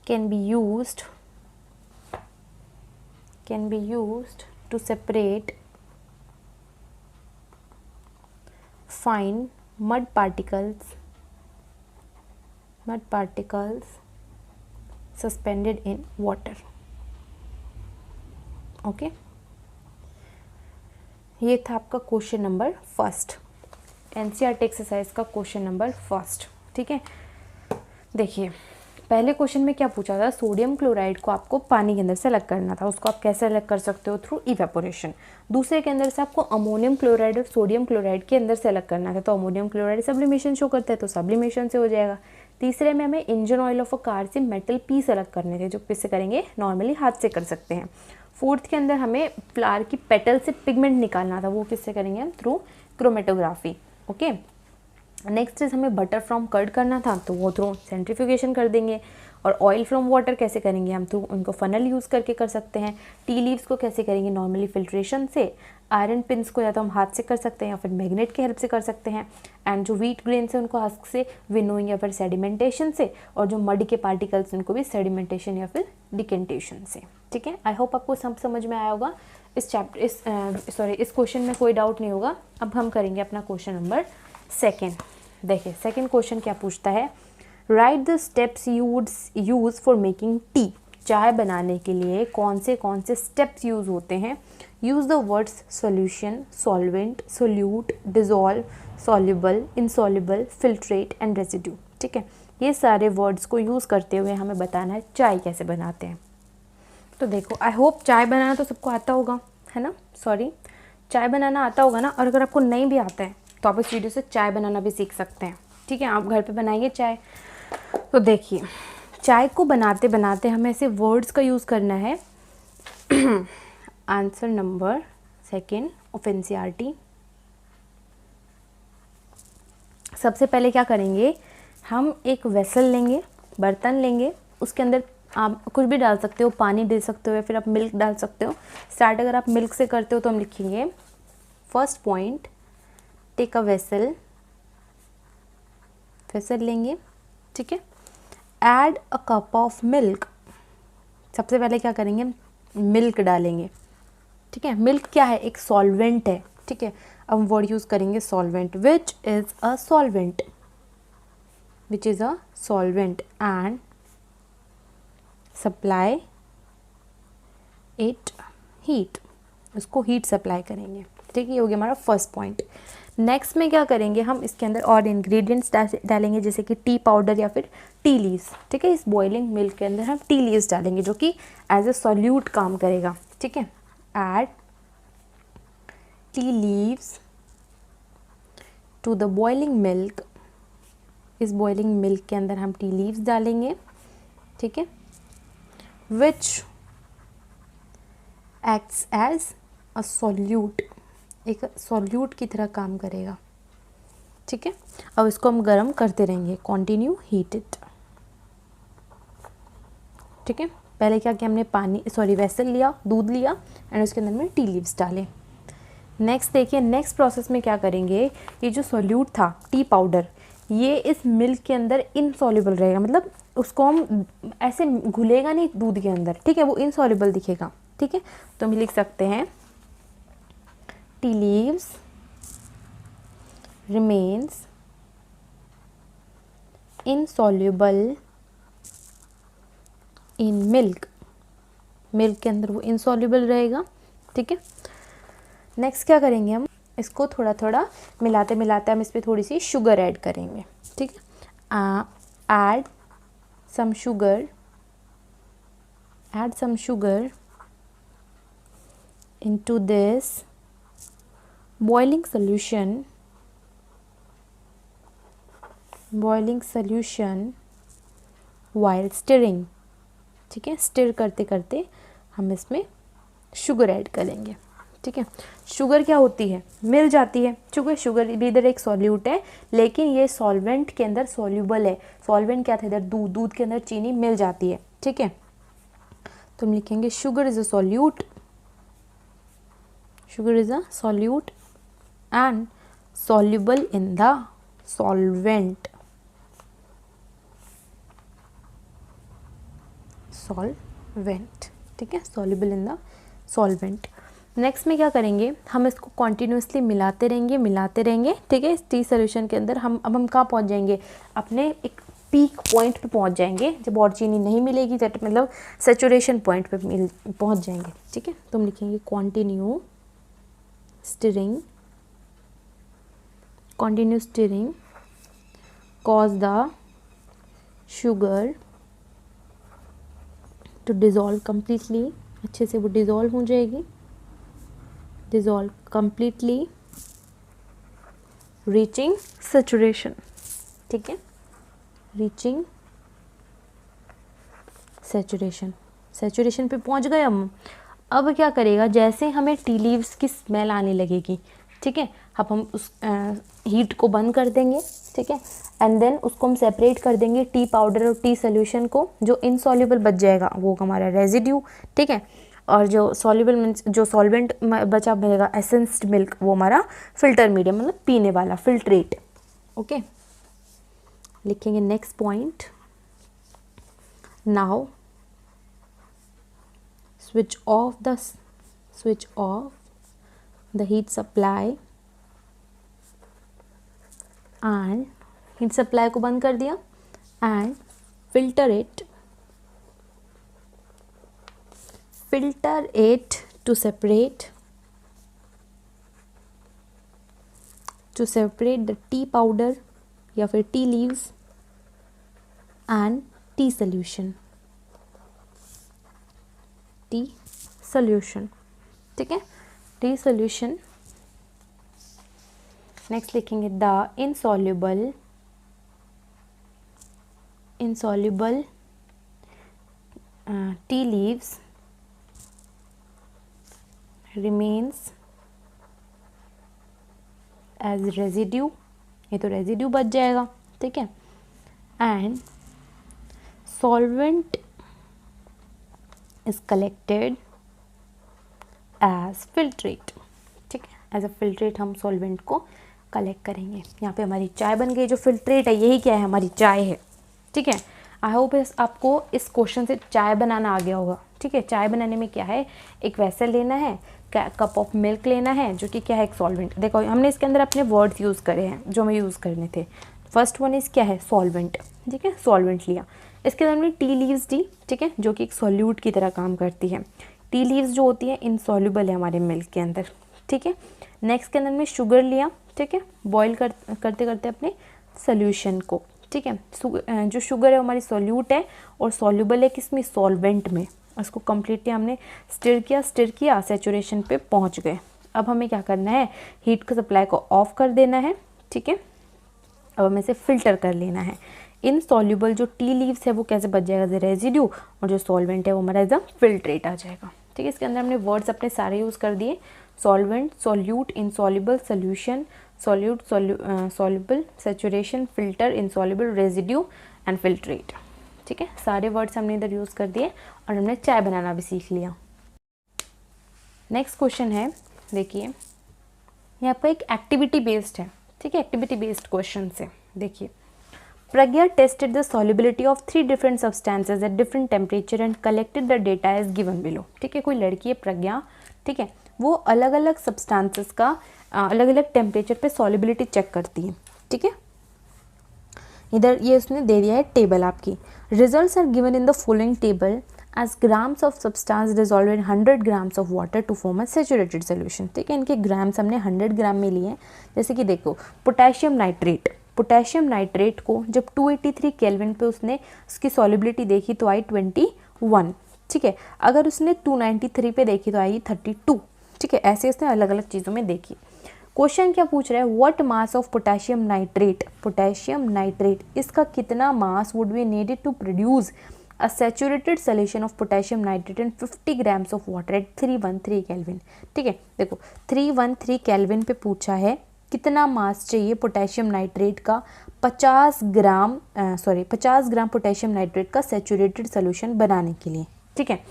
can be used to separate fine mud particles suspended in water, okay. ये था आपका question number first, NCERT exercise का क्वेश्चन नंबर फर्स्ट, ठीक है। देखिए पहले क्वेश्चन में क्या पूछा था, सोडियम क्लोराइड को आपको पानी के अंदर से अलग करना था, उसको आप कैसे अलग कर सकते हो, थ्रू इवेपोरेशन। दूसरे के अंदर से आपको अमोनियम क्लोराइड और सोडियम क्लोराइड के अंदर से अलग करना था, तो अमोनियम क्लोराइड सब्लिमेशन शो करता है तो सब्लिमेशन से हो जाएगा। तीसरे में हमें engine oil of a car से मेटल पीस अलग करने थे, जो किससे करेंगे, नॉर्मली हाथ से कर सकते हैं। फोर्थ के अंदर हमें फ्लावर की पेटल से पिगमेंट निकालना था, वो किससे करेंगे हम, through chromatography, okay. Next is हमें बटर फ्रॉम कर्ड करना था, तो वो थ्रू सेंट्रीफ्यूगेशन कर देंगे। और ऑयल फ्रॉम वाटर कैसे करेंगे हम, थ्रू उनको फनल यूज़ करके कर सकते हैं। टी लीव्स को कैसे करेंगे, नॉर्मली फिल्ट्रेशन से। आयरन पिंस को या तो हम हाथ से कर सकते हैं या फिर मैग्नेट की हेल्प से कर सकते हैं। एंड जो वीट ग्रेन्स है उनको हस्क से, विनोइंग या फिर सेडिमेंटेशन से। और जो मड के पार्टिकल्स उनको भी सेडिमेंटेशन या फिर डिकेंटेशन से, ठीक है। आई होप आपको सब समझ में आया होगा। इस क्वेश्चन में कोई डाउट नहीं होगा। अब हम करेंगे अपना क्वेश्चन नंबर सेकेंड। देखिए सेकेंड क्वेश्चन क्या पूछता है, right the steps you would use for making tea. चाय बनाने के लिए कौन से स्टेप्स यूज़ होते हैं। Use the words solution, solvent, solute, dissolve, soluble, insoluble, filtrate and residue, ठीक है। ये सारे वर्ड्स को यूज़ करते हुए हमें बताना है चाय कैसे बनाते हैं। तो देखो आई होप चाय बनाना तो सबको आता होगा, है ना, सॉरी, चाय बनाना आता होगा ना, और अगर आपको नहीं भी आता है तो आप इस वीडियो से चाय बनाना भी सीख सकते हैं। ठीक है, आप घर पे बनाइए चाय। तो देखिए, चाय को बनाते बनाते हमें ऐसे वर्ड्स का यूज़ करना है। Answer number second of NCERT. सबसे पहले क्या करेंगे, हम एक वेसल लेंगे, बर्तन लेंगे, उसके अंदर आप कुछ भी डाल सकते हो, पानी दे सकते हो या फिर आप मिल्क डाल सकते हो। स्टार्ट अगर आप मिल्क से करते हो तो हम लिखेंगे first point, take a vessel, vessel लेंगे, ठीक है। Add a cup of milk, सबसे पहले क्या करेंगे, मिल्क डालेंगे, ठीक है। मिल्क क्या है, एक सॉल्वेंट है, ठीक है। अब हम वर्ड यूज़ करेंगे solvent, which is a solvent, which is a solvent, and supply it heat, उसको हीट सप्लाई करेंगे, ठीक है। ये हो गया हमारा फर्स्ट पॉइंट। नेक्स्ट में क्या करेंगे, हम इसके अंदर और इंग्रेडिएंट्स डालेंगे, जैसे कि टी पाउडर या फिर टी लीव्स, ठीक है। इस बॉइलिंग मिल्क के अंदर हम टी लीव्स डालेंगे जो कि एज ए सॉल्यूट काम करेगा, ठीक है। Add tea leaves to the boiling milk, इस बॉइलिंग मिल्क के अंदर हम टी लीव्स डालेंगे, ठीक है। Which acts as a solute, एक सॉल्यूट की तरह काम करेगा, ठीक है। अब इसको हम गर्म करते रहेंगे, कंटिन्यू हीट इट, ठीक है। पहले क्या किया हमने, पानी सॉरी वेसल लिया, दूध लिया एंड उसके अंदर में टी लीव्स डाले। नेक्स्ट देखिए, नेक्स्ट प्रोसेस में क्या करेंगे, ये जो सॉल्यूट था टी पाउडर, ये इस मिल्क के अंदर इनसॉल्युबल रहेगा, मतलब उसको हम ऐसे घुलेगा नहीं दूध के अंदर, ठीक है, वो इनसॉल्युबल दिखेगा, ठीक है। तो हम लिख सकते हैं T leaves remains insoluble in milk, milk के अंदर वो इनसॉल्युबल रहेगा, ठीक है। नेक्स्ट क्या करेंगे, हम इसको थोड़ा थोड़ा मिलाते मिलाते हम इस पर थोड़ी सी शुगर ऐड करेंगे, ठीक है। Add some sugar into this boiling solution while stirring, ठीक है। स्टिर करते करते हम इसमें शुगर ऐड करेंगे, ठीक है। शुगर क्या होती है, मिल जाती है, चूँकि शुगर भी इधर एक सॉल्यूट है, लेकिन ये सॉल्वेंट के अंदर सॉल्यूबल है। सॉल्वेंट क्या था इधर, दूध, दूध के अंदर चीनी मिल जाती है, ठीक है। तो हम लिखेंगे sugar is a solute, sugar is a solute and soluble in the solvent, ठीक है, soluble in the solvent। Next में क्या करेंगे, हम इसको कॉन्टीन्यूसली मिलाते रहेंगे, ठीक है। इस टी सोल्यूशन के अंदर हम कहाँ पहुँच जाएंगे, अपने एक पीक पॉइंट पे पहुँच जाएंगे, जब और चीनी नहीं मिलेगी, मतलब सेचुरेशन पॉइंट पे पहुँच जाएंगे, ठीक है। तो हम लिखेंगे continue stirring cause the sugar to dissolve completely, अच्छे से वो डिज़ोल्व हो जाएगी, dissolve completely reaching saturation, ठीक है, reaching saturation पे पहुंच गए हम। अब क्या करेगा, जैसे हमें टी लीव्स की स्मेल आने लगेगी, ठीक है, अब हम उस हीट को बंद कर देंगे, ठीक है। एंड देन उसको हम सेपरेट कर देंगे टी पाउडर और टी सोल्यूशन को, जो इनसॉल्युबल बच जाएगा वो हमारा रेजिड्यू, ठीक है। और जो सॉल्युबल मीन्स जो सॉल्वेंट बचा बनेगा एसेंस्ड मिल्क, वो हमारा फिल्टर मीडियम, मतलब पीने वाला, फिल्ट्रेट, ओके। लिखेंगे next point, now switch off the heat supply and heat supply को बंद कर दिया and filter it to separate the tea powder या फिर tea leaves and tea solution, ठीक है। Tea solution. नेक्स्ट लिखेंगे the insoluble tea leaves remains as residue, ये तो रेजिड्यू बच जाएगा, ठीक है। And solvent is collected as filtrate, ठीक है। एज अ फिल्ट्रेट हम सॉल्वेंट को कलेक्ट करेंगे। यहाँ पे हमारी चाय बन गई। जो फिल्ट्रेट है यही क्या है, हमारी चाय है, ठीक है। आई होप आपको इस क्वेश्चन से चाय बनाना आ गया होगा, ठीक है। चाय बनाने में क्या है, एक वेसल लेना है, कप ऑफ मिल्क लेना है, जो कि क्या है, एक सॉल्वेंट। देखो हमने इसके अंदर अपने वर्ड्स यूज़ करे हैं जो हमें यूज़ करने थे। फर्स्ट वन इज़ क्या है, सॉल्वेंट, ठीक है, सॉल्वेंट लिया। इसके अंदर हमने टी लीव्स दी, ठीक है, जो कि एक सॉल्यूट की तरह काम करती है। टी लीव्स जो होती है इनसॉल्युबल है हमारे मिल्क के अंदर, ठीक है। नेक्स्ट के अंदर में शुगर लिया, ठीक है, बॉईल करते करते अपने सोल्यूशन को, ठीक है। जो शुगर है हमारी सॉल्यूट है और सॉल्युबल है किसमें, सॉल्वेंट में। उसको कम्प्लीटली हमने स्टिर किया, सैचुरेशन पे पहुंच गए। अब हमें क्या करना है, हीट का सप्लाई को ऑफ कर देना है, ठीक है। अब हमें इसे फिल्टर कर लेना है। इनसॉल्युबल जो टी लीव्स है वो कैसे बच जाएगा, एज रेजिड्यू, और जो सॉल्वेंट है वो हमारा एज अ फिल्ट्रेट आ जाएगा, ठीक है। इसके अंदर हमने वर्ड्स अपने सारे यूज़ कर दिए, solvent, solute, insoluble, solution, solute, soluble, saturation, filter, insoluble, residue and filtrate, ठीक है। सारे वर्ड्स हमने इधर यूज़ कर दिए और हमने चाय बनाना भी सीख लिया। नेक्स्ट क्वेश्चन है, देखिए ये आपका एक एक्टिविटी बेस्ड है, ठीक है, एक्टिविटी बेस्ड क्वेश्चन है। देखिए, Pragya tested the solubility of 3 different substances at different temperature and collected the data as given below, ठीक है। कोई लड़की है प्रज्ञा, ठीक है, वो अलग अलग सब्सटेंसेस का अलग अलग टेम्परेचर पे सॉल्युबिलिटी चेक करती है, ठीक है। इधर ये उसने दे दिया है टेबल आपकी। Results are given in the following table as grams of substance dissolve in 100 grams of water to form a saturated solution, ठीक है। इनके ग्राम्स हमने 100 ग्राम में लिए हैं। जैसे कि देखो, पोटेशियम नाइट्रेट को जब 283 केल्विन पे उसने उसकी सॉल्युबिलिटी देखी तो आई 21, ठीक है। अगर उसने 293 पे देखी तो आई 32, ठीक है। ऐसे उसने अलग अलग चीज़ों में देखी। क्वेश्चन क्या पूछ रहा है, what mass of potassium nitrate, इसका कितना mass would be needed to produce a saturated solution of potassium nitrate and 50 grams of water at 313 kelvin, ठीक है। देखो 313 केल्विन पे पूछा है कितना मास चाहिए पोटेशियम नाइट्रेट का 50 ग्राम पोटेशियम नाइट्रेट का सैचुरेटेड सोल्यूशन बनाने के लिए, ठीक है।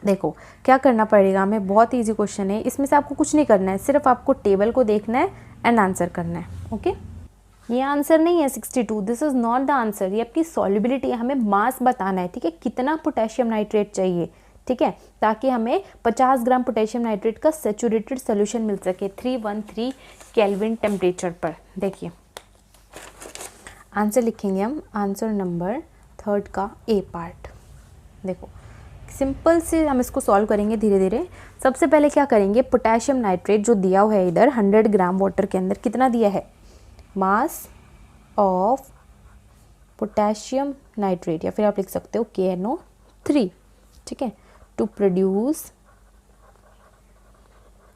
देखो क्या करना पड़ेगा हमें, बहुत ईजी क्वेश्चन है। इसमें से आपको कुछ नहीं करना है, सिर्फ आपको टेबल को देखना है एंड आंसर करना है, ओके। ये आंसर नहीं है 62, this is not the answer. ये आपकी सॉल्युबिलिटी है, हमें मास बताना है, ठीक है, कितना पोटेशियम नाइट्रेट चाहिए, ठीक है, ताकि हमें 50 ग्राम पोटेशियम नाइट्रेट का सैचुरेटेड सोल्यूशन मिल सके 313 केल्विन टेम्परेचर पर। देखिए आंसर लिखेंगे हम, आंसर नंबर 3 का ए पार्ट। देखो सिंपल से हम इसको सॉल्व करेंगे धीरे धीरे। सबसे पहले क्या करेंगे, पोटेशियम नाइट्रेट जो दिया हुआ है इधर 100 ग्राम वाटर के अंदर कितना दिया है, मास ऑफ पोटेशियम नाइट्रेट, या फिर आप लिख सकते हो KNO3, ठीक है, to produce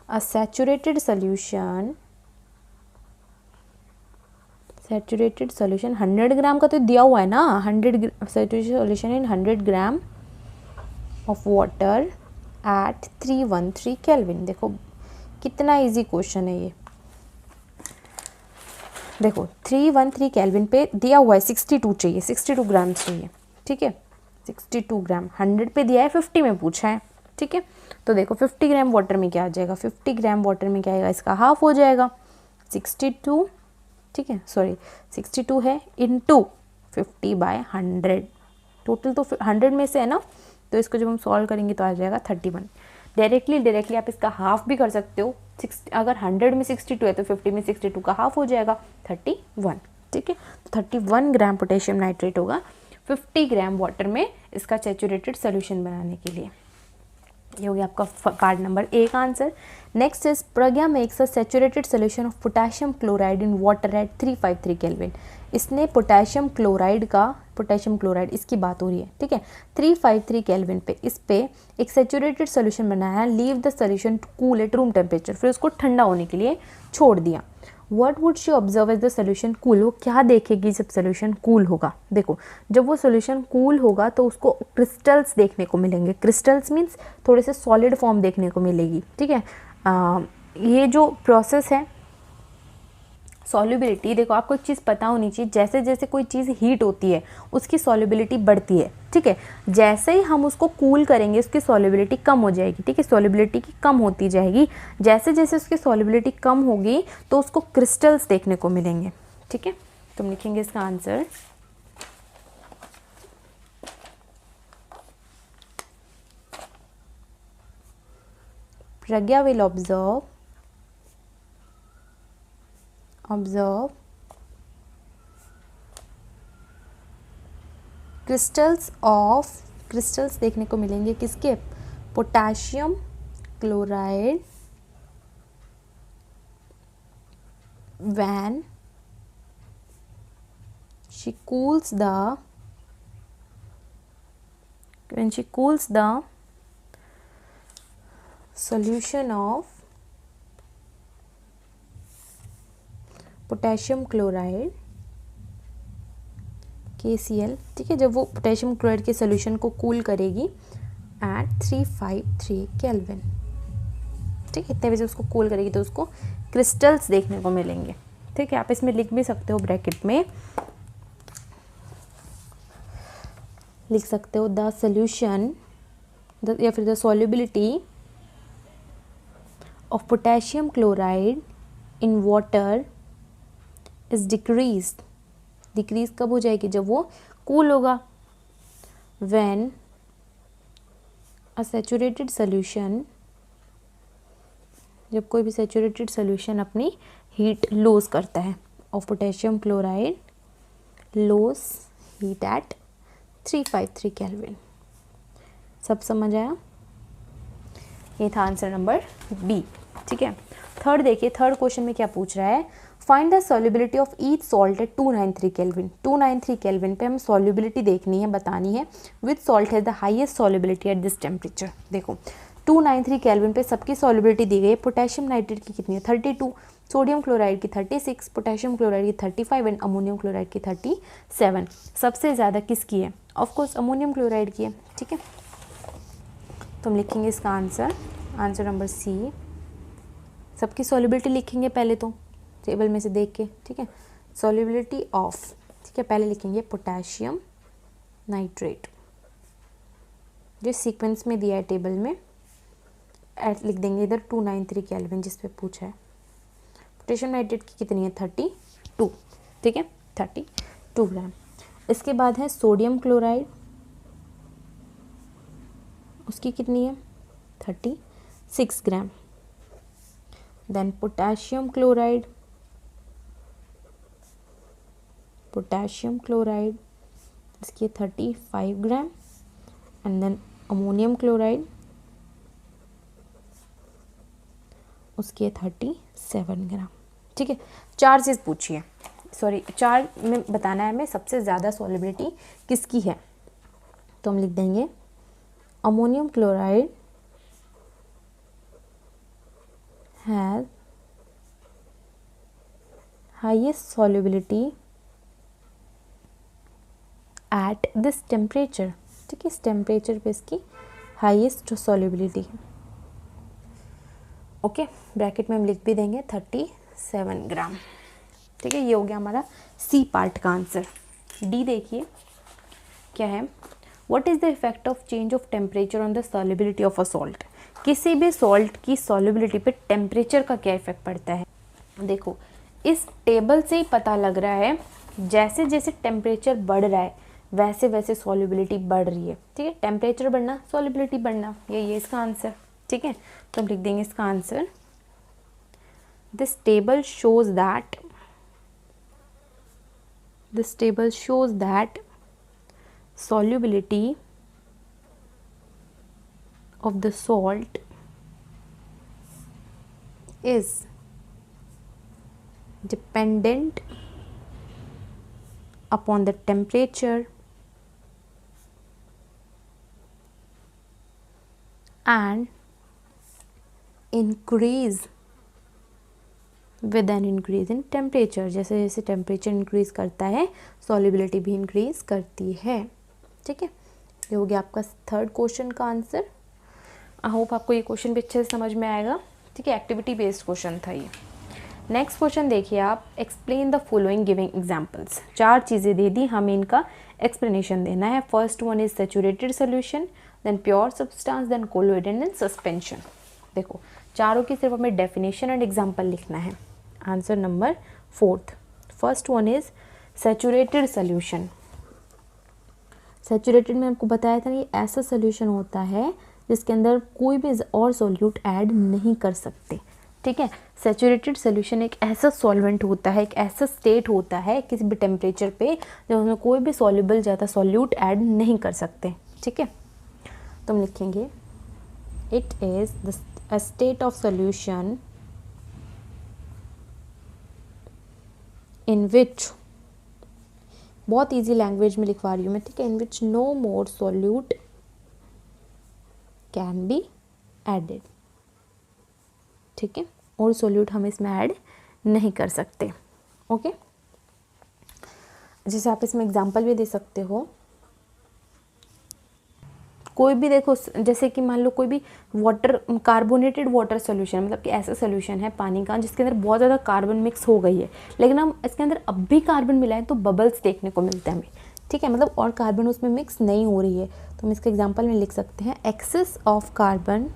a saturated solution 100 gram का तो दिया हुआ है ना, 100 saturated solution in 100 gram of water at 313 kelvin. देखो कितना इजी क्वेश्चन है ये। देखो 313 केल्विन पे दिया हुआ है 62 चाहिए, 62 ग्राम चाहिए, ठीक है, 62 ग्राम 100 पे दिया है, 50 में पूछा है, ठीक है। तो देखो 50 ग्राम वाटर में क्या आ जाएगा, 50 ग्राम वाटर में क्या आएगा, इसका हाफ हो जाएगा 62, ठीक है, सॉरी 62 है इंटू 50/100, टोटल तो 100 में से है ना, तो इसको जब हम सॉल्व करेंगे तो आ जाएगा 31। डायरेक्टली आप इसका हाफ भी कर सकते हो, अगर 100 में 62 है तो 50 में 62 का हाफ हो जाएगा 31, ठीक है। तो 31 ग्राम पोटेशियम नाइट्रेट होगा 50 ग्राम वाटर में इसका सैचुरेटेड सोल्यूशन बनाने के लिए। ये हो गया आपका पार्ट नंबर ए का answer. Next is Pragya makes a saturated solution of potassium chloride in water at 353 kelvin. इसने पोटेशियम क्लोराइड इसकी बात हो रही है, ठीक है, 353 केल्विन पे इस पे एक सैचुरेटेड सोल्यूशन बनाया, leave the solution to cool at room temperature, फिर उसको ठंडा होने के लिए छोड़ दिया। What would she observe as the solution cool? वो क्या देखेगी जब सोल्यूशन कूल होगा? देखो, जब वो सोल्यूशन कूल होगा तो उसको क्रिस्टल्स देखने को मिलेंगे। क्रिस्टल्स मीन्स थोड़े से सॉलिड फॉर्म देखने को मिलेगी, ठीक है। ये जो प्रोसेस है सॉल्युबिलिटी, देखो आपको एक चीज़ पता होनी चाहिए, जैसे जैसे कोई चीज़ हीट होती है उसकी सॉल्युबिलिटी बढ़ती है, ठीक है। जैसे ही हम उसको कूल करेंगे उसकी सॉल्युबिलिटी कम हो जाएगी, ठीक है, सॉल्युबिलिटी की कम होती जाएगी। जैसे जैसे उसकी सॉल्युबिलिटी कम होगी तो उसको क्रिस्टल्स देखने को मिलेंगे, ठीक है। तो हम लिखेंगे इसका answer Pragya will observe crystals देखने को मिलेंगे किसके? Potassium chloride when she cools the solution of potassium chloride KCl, ठीक है, जब वो पोटेशियम क्लोराइड के सोल्यूशन को कूल करेगी एट 353 केल्विन, ठीक है, इतने बजे उसको कूल करेगी तो उसको क्रिस्टल्स देखने को मिलेंगे, ठीक है। आप इसमें लिख भी सकते हो, ब्रैकेट में लिख सकते हो द सोल्यूशन या फिर the solubility of potassium chloride in water is decrease कब हो जाएगी? जब वो कूल होगा। व्हेन अ सैचुरेटेड सोल्यूशन, जब कोई भी सैचुरेटेड सोल्यूशन अपनी हीट लूज करता है, of potassium chloride lose heat at 353 kelvin. सब समझ आया? ये था आंसर नंबर बी, ठीक है। थर्ड देखिए, थर्ड क्वेश्चन में क्या पूछ रहा है? Find the solubility of each salt at 293 kelvin. 293 kelvin पे हमें सॉल्युबिलिटी देखनी है, बतानी है। Which salt has the highest solubility at this temperature. देखो 293 केल्विन पे सबकी सॉल्युबिलिटी दी गई है। पोटेशियम नाइट्रेट की कितनी है? 32, सोडियम क्लोराइड की 36, पोटेशियम क्लोराइड की 35 एंड अमोनियम क्लोराइड की 37। सबसे ज़्यादा किसकी है? ऑफकोर्स अमोनियम क्लोराइड की है, ठीक है। तो हम लिखेंगे इसका आंसर नंबर सी। सबकी सॉल्युबिलिटी लिखेंगे पहले तो टेबल में से देख के, ठीक है। सॉल्युबिलिटी ऑफ, ठीक है, पहले लिखेंगे पोटेशियम नाइट्रेट, जो सीक्वेंस में दिया है टेबल में, लिख देंगे इधर 293 केल्विन जिस पे पूछा है। पोटेशियम नाइट्रेट की कितनी है? 32, ठीक है, 32 ग्राम। इसके बाद है सोडियम क्लोराइड, उसकी कितनी है? 36 ग्राम। देन पोटेशियम क्लोराइड इसकी 35 ग्राम। एंड देन अमोनियम क्लोराइड उसकी 37 ग्राम, ठीक है। 4 चीज़ पूछी है, सॉरी 4 में बताना है हमें सबसे ज़्यादा सॉल्युबिलिटी किसकी है। तो हम लिख देंगे ammonium chloride has highest solubility at this temperature, ठीक है, इस टेम्परेचर पे इसकी हाईएस्ट सॉल्युबिलिटी है। ओके, ब्रैकेट में हम लिख भी देंगे 37 ग्राम, ठीक है। ये हो गया हमारा सी पार्ट का आंसर। डी देखिए क्या है? What is the effect of change of temperature on the solubility of a salt. किसी भी सॉल्ट की सॉल्युबिलिटी पे टेम्परेचर का क्या इफेक्ट पड़ता है? देखो इस टेबल से ही पता लग रहा है, जैसे जैसे टेम्परेचर बढ़ रहा है वैसे वैसे सॉल्युबिलिटी बढ़ रही है, ठीक है। टेम्परेचर बढ़ना, सॉल्युबिलिटी बढ़ना, ये इसका आंसर, ठीक है। तो हम लिख देंगे इसका answer this table shows that solubility of the salt is dependent upon the temperature and increase with an increase in temperature. जैसे जैसे टेम्परेचर इंक्रीज करता है सॉल्युबिलिटी भी इंक्रीज करती है. ठीक है, ये हो गया आपका थर्ड क्वेश्चन का आंसर. आई होप आपको ये क्वेश्चन भी अच्छे से समझ में आएगा. ठीक है, एक्टिविटी बेस्ड क्वेश्चन था ये. नेक्स्ट क्वेश्चन देखिए आप. Explain the following giving examples. 4 चीज़ें दे दी, हमें इनका एक्सप्लेनेशन देना है. First one is saturated solution, then pure substance, then colloid and suspension. देखो चारों की सिर्फ हमें डेफिनेशन एंड एग्जाम्पल लिखना है. Answer number 4th. First one is saturated solution. Saturated में आपको बताया था कि ऐसा सोल्यूशन होता है जिसके अंदर कोई भी और सॉल्यूट ऐड नहीं कर सकते. ठीक है, सेचुरेटेड सोल्यूशन एक ऐसा सॉल्वेंट होता है, एक ऐसा स्टेट होता है किसी भी टेम्परेचर पे जब उसमें कोई भी सॉल्युबल ज़्यादा सॉल्यूट ऐड नहीं कर सकते. ठीक है, तो हम लिखेंगे it is a state of solution in which, बहुत इजी लैंग्वेज में लिखवा रही हूँ मैं. ठीक है, in which no more solute can be added. ठीक है, और सोल्यूट हम इसमें ऐड नहीं कर सकते. ओके, जैसे आप इसमें एग्जांपल भी दे सकते हो. कोई भी देखो, जैसे कि मान लो कोई भी वाटर, कार्बोनेटेड वाटर सोल्यूशन, मतलब कि ऐसा सोल्यूशन है पानी का जिसके अंदर बहुत ज़्यादा कार्बन मिक्स हो गई है, लेकिन हम इसके अंदर अब भी कार्बन मिलाएं तो बबल्स देखने को मिलते हैं हमें. ठीक है, मतलब और कार्बन उसमें मिक्स नहीं हो रही है, तो हम इसका एग्जांपल में लिख सकते हैं excess of carbon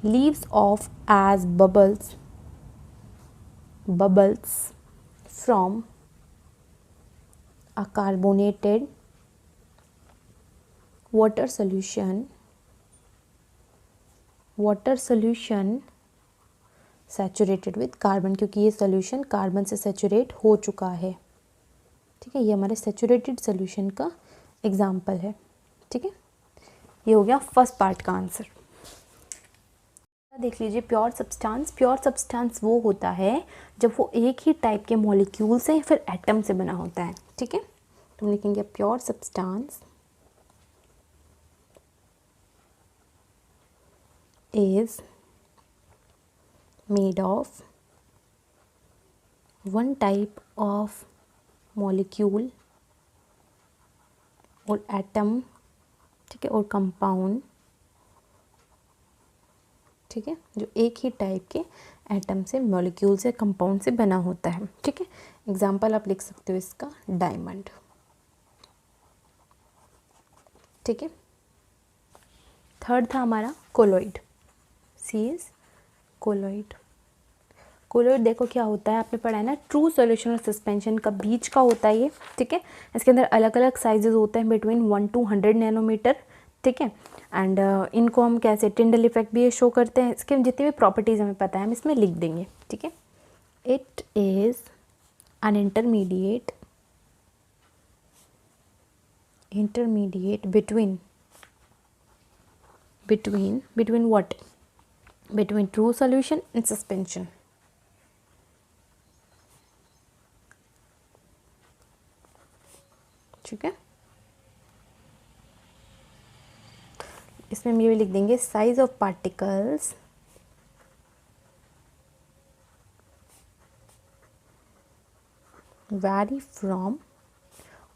leaves off as bubbles from a carbonated water solution saturated with carbon, क्योंकि ये सोल्यूशन कार्बन से सेचुरेट हो चुका है. ठीक है, ये हमारे सेचुरेटेड सोल्यूशन का एग्जाम्पल है. ठीक है, ये हो गया फर्स्ट पार्ट का आंसर. देख लीजिए प्योर सब्सटेंस. प्योर सब्सटेंस वो होता है जब वो एक ही टाइप के मॉलिक्यूल से या फिर एटम से बना होता है. ठीक है, तो हम लिखेंगे pure substance is made of one type of molecule और atom. ठीक है, और कंपाउंड. ठीक है, जो एक ही टाइप के एटम से, मॉलिक्यूल से, कंपाउंड से बना होता है. ठीक है, एग्जांपल आप लिख सकते हो इसका डायमंड. ठीक है, थर्ड था हमारा colloid. C is colloid. Colloid देखो क्या होता है, आपने पढ़ा है ना, ट्रू सॉल्यूशन और सस्पेंशन का बीच का होता है ये. ठीक है, इसके अंदर अलग अलग साइजेस होते हैं बिटवीन 1 to 100 नैनोमीटर. ठीक है, एंड इनको हम कैसे टिंडल इफेक्ट भी ये शो करते हैं. इसके जितनी भी प्रॉपर्टीज़ हमें पता है हम इसमें लिख देंगे. ठीक है, it is an intermediate between what? Between true solution and suspension. ठीक है, इसमें हम ये भी लिख देंगे size of particles vary from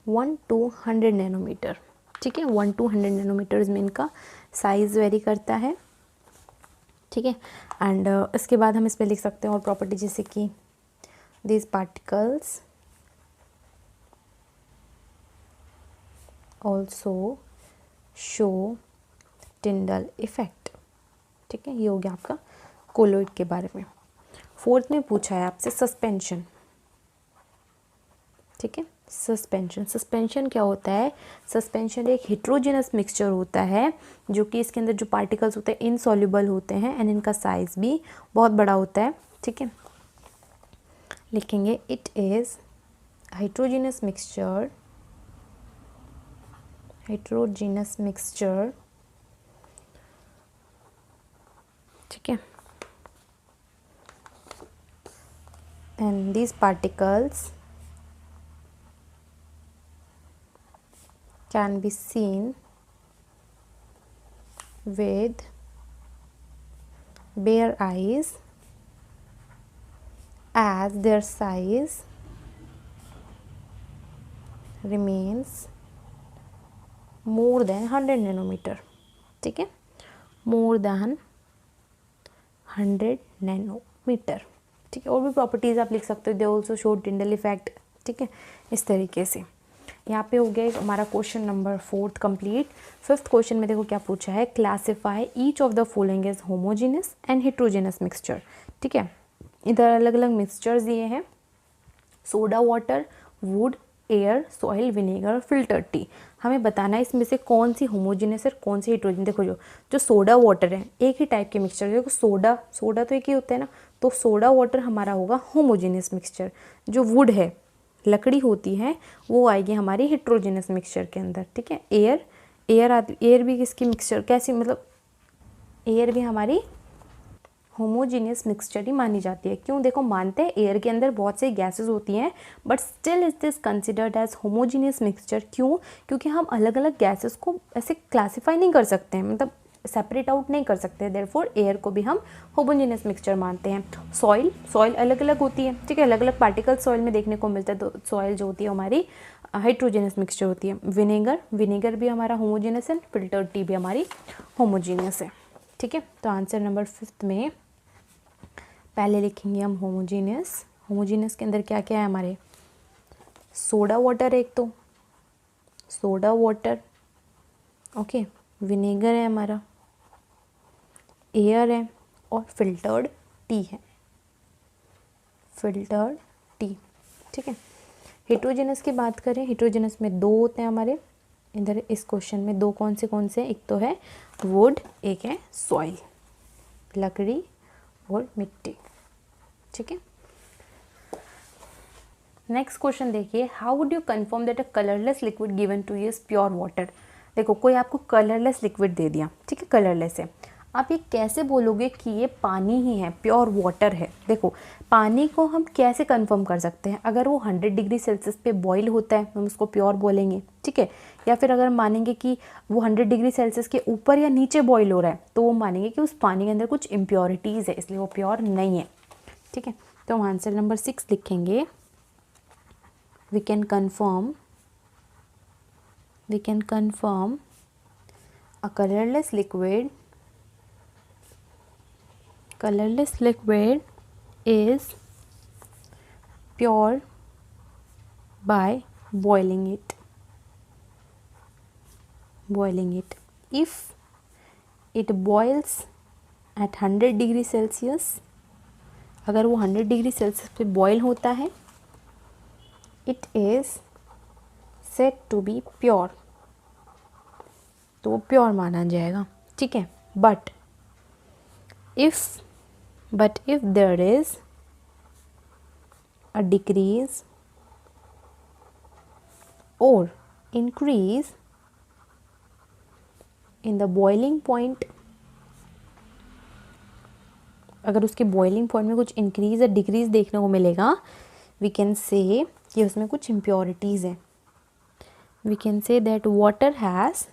1 to 100 nanometre. ठीक है, 1 to 100 नैनोमीटर्स में इनका साइज़ वेरी करता है. ठीक है, एंड इसके बाद हम इसमें लिख सकते हैं और प्रॉपर्टी, जैसे कि these particles also show Tyndall effect. ठीक है, ये हो गया आपका कोलोइड के बारे में. फोर्थ में पूछा है आपसे सस्पेंशन. ठीक है, सस्पेंशन क्या होता है? सस्पेंशन एक हेट्रोजेनस मिक्सचर होता है जो कि इसके अंदर जो पार्टिकल्स होते हैं इनसॉल्युबल होते हैं एंड इनका साइज़ भी बहुत बड़ा होता है. ठीक है, लिखेंगे it is heterogeneous mixture heterogeneous mixture, ठीक है, and these particles can be seen with bare eyes as their size remains more than 100 nanometer, ठीक है, more than 100 नैनोमीटर, ठीक है। और भी प्रॉपर्टीज़ आप लिख सकते हो, they also show Tyndall effect, ठीक है, इस तरीके से। यहाँ पे हो गया हमारा question number 4 complete. 5th question में देखो क्या पूछा है, classify each of the following as homogeneous and heterogeneous mixture, ठीक है। इधर अलग अलग मिक्सचर्स दिए हैं, soda water, wood, air, soil, vinegar, filter tea. हमें बताना है इसमें से कौन सी होमोजेनस है और कौन सी हेट्रोजेनस। देखो जो सोडा वाटर है एक ही टाइप के मिक्सचर, देखो सोडा तो एक ही होता है ना, तो सोडा वाटर हमारा होगा होमोजेनस मिक्सचर। जो वुड है, लकड़ी होती है, वो आएगी हमारी हेट्रोजेनस मिक्सचर के अंदर, ठीक है। एयर भी किसकी मिक्सचर, कैसी, मतलब एयर भी हमारी होमोजीनियस मिक्सचर ही मानी जाती है। क्यों, देखो मानते हैं एयर के अंदर बहुत सी गैसेस होती हैं, but still is this considered as homogeneous mixture. क्यों, क्योंकि हम अलग अलग गैसेस को ऐसे क्लासीफाई नहीं कर सकते हैं, मतलब सेपरेट आउट नहीं कर सकते, देयरफॉर एयर को भी हम होमोजीनियस मिक्सचर मानते हैं। सॉइल अलग अलग होती है, ठीक है, अलग अलग पार्टिकल सॉइल में देखने को मिलता है, तो सॉइल जो होती है हमारी हाइड्रोजेनस मिक्सचर होती है। विनेगर भी हमारा होमोजीनियस है, फिल्टर टी भी हमारी होमोजीनियस है, ठीक है। तो आंसर नंबर 5 में पहले लिखेंगे हम होमोजीनियस के अंदर क्या क्या है हमारे, सोडा वाटर, एक तो सोडा वाटर, ओके, विनेगर है हमारा, एयर है, और फिल्टर्ड टी है, फिल्टर्ड टी, ठीक है। हेट्रोजेनस की बात करें, हेट्रोजेनस में 2 होते हैं हमारे इधर इस क्वेश्चन में। 2 कौन से, एक तो है वुड, एक है सॉइल, लकड़ी और मिट्टी, ठीक है। नेक्स्ट क्वेश्चन देखिए, how would you confirm that a colourless liquid given to you is pure water. देखो कोई आपको कलरलेस लिक्विड दे दिया, ठीक है, कलरलेस है, आप ये कैसे बोलोगे कि ये पानी ही है, प्योर वाटर है। देखो पानी को हम कैसे कंफर्म कर सकते हैं, अगर वो 100 डिग्री सेल्सियस पे बॉईल होता है हम उसको प्योर बोलेंगे, ठीक है, या फिर अगर मानेंगे कि वो 100 डिग्री सेल्सियस के ऊपर या नीचे बॉईल हो रहा है तो वो मानेंगे कि उस पानी के अंदर कुछ इम्प्योरिटीज़ है, इसलिए वो प्योर नहीं है, ठीक है। तो हम आंसर नंबर 6 लिखेंगे, we can confirm a colorless liquid is pure by boiling it. If it boils at 100 degree Celsius, अगर वो 100 डिग्री सेल्सियस पे बॉयल होता है, it is said to be pure, तो वो प्योर माना जाएगा, ठीक है। But if there is a decrease और increase in the boiling point, अगर उसके बॉइलिंग पॉइंट में कुछ इंक्रीज या डिक्रीज देखने को मिलेगा, वी कैन से कि उसमें कुछ इम्प्योरिटीज़ हैं। We can say that water has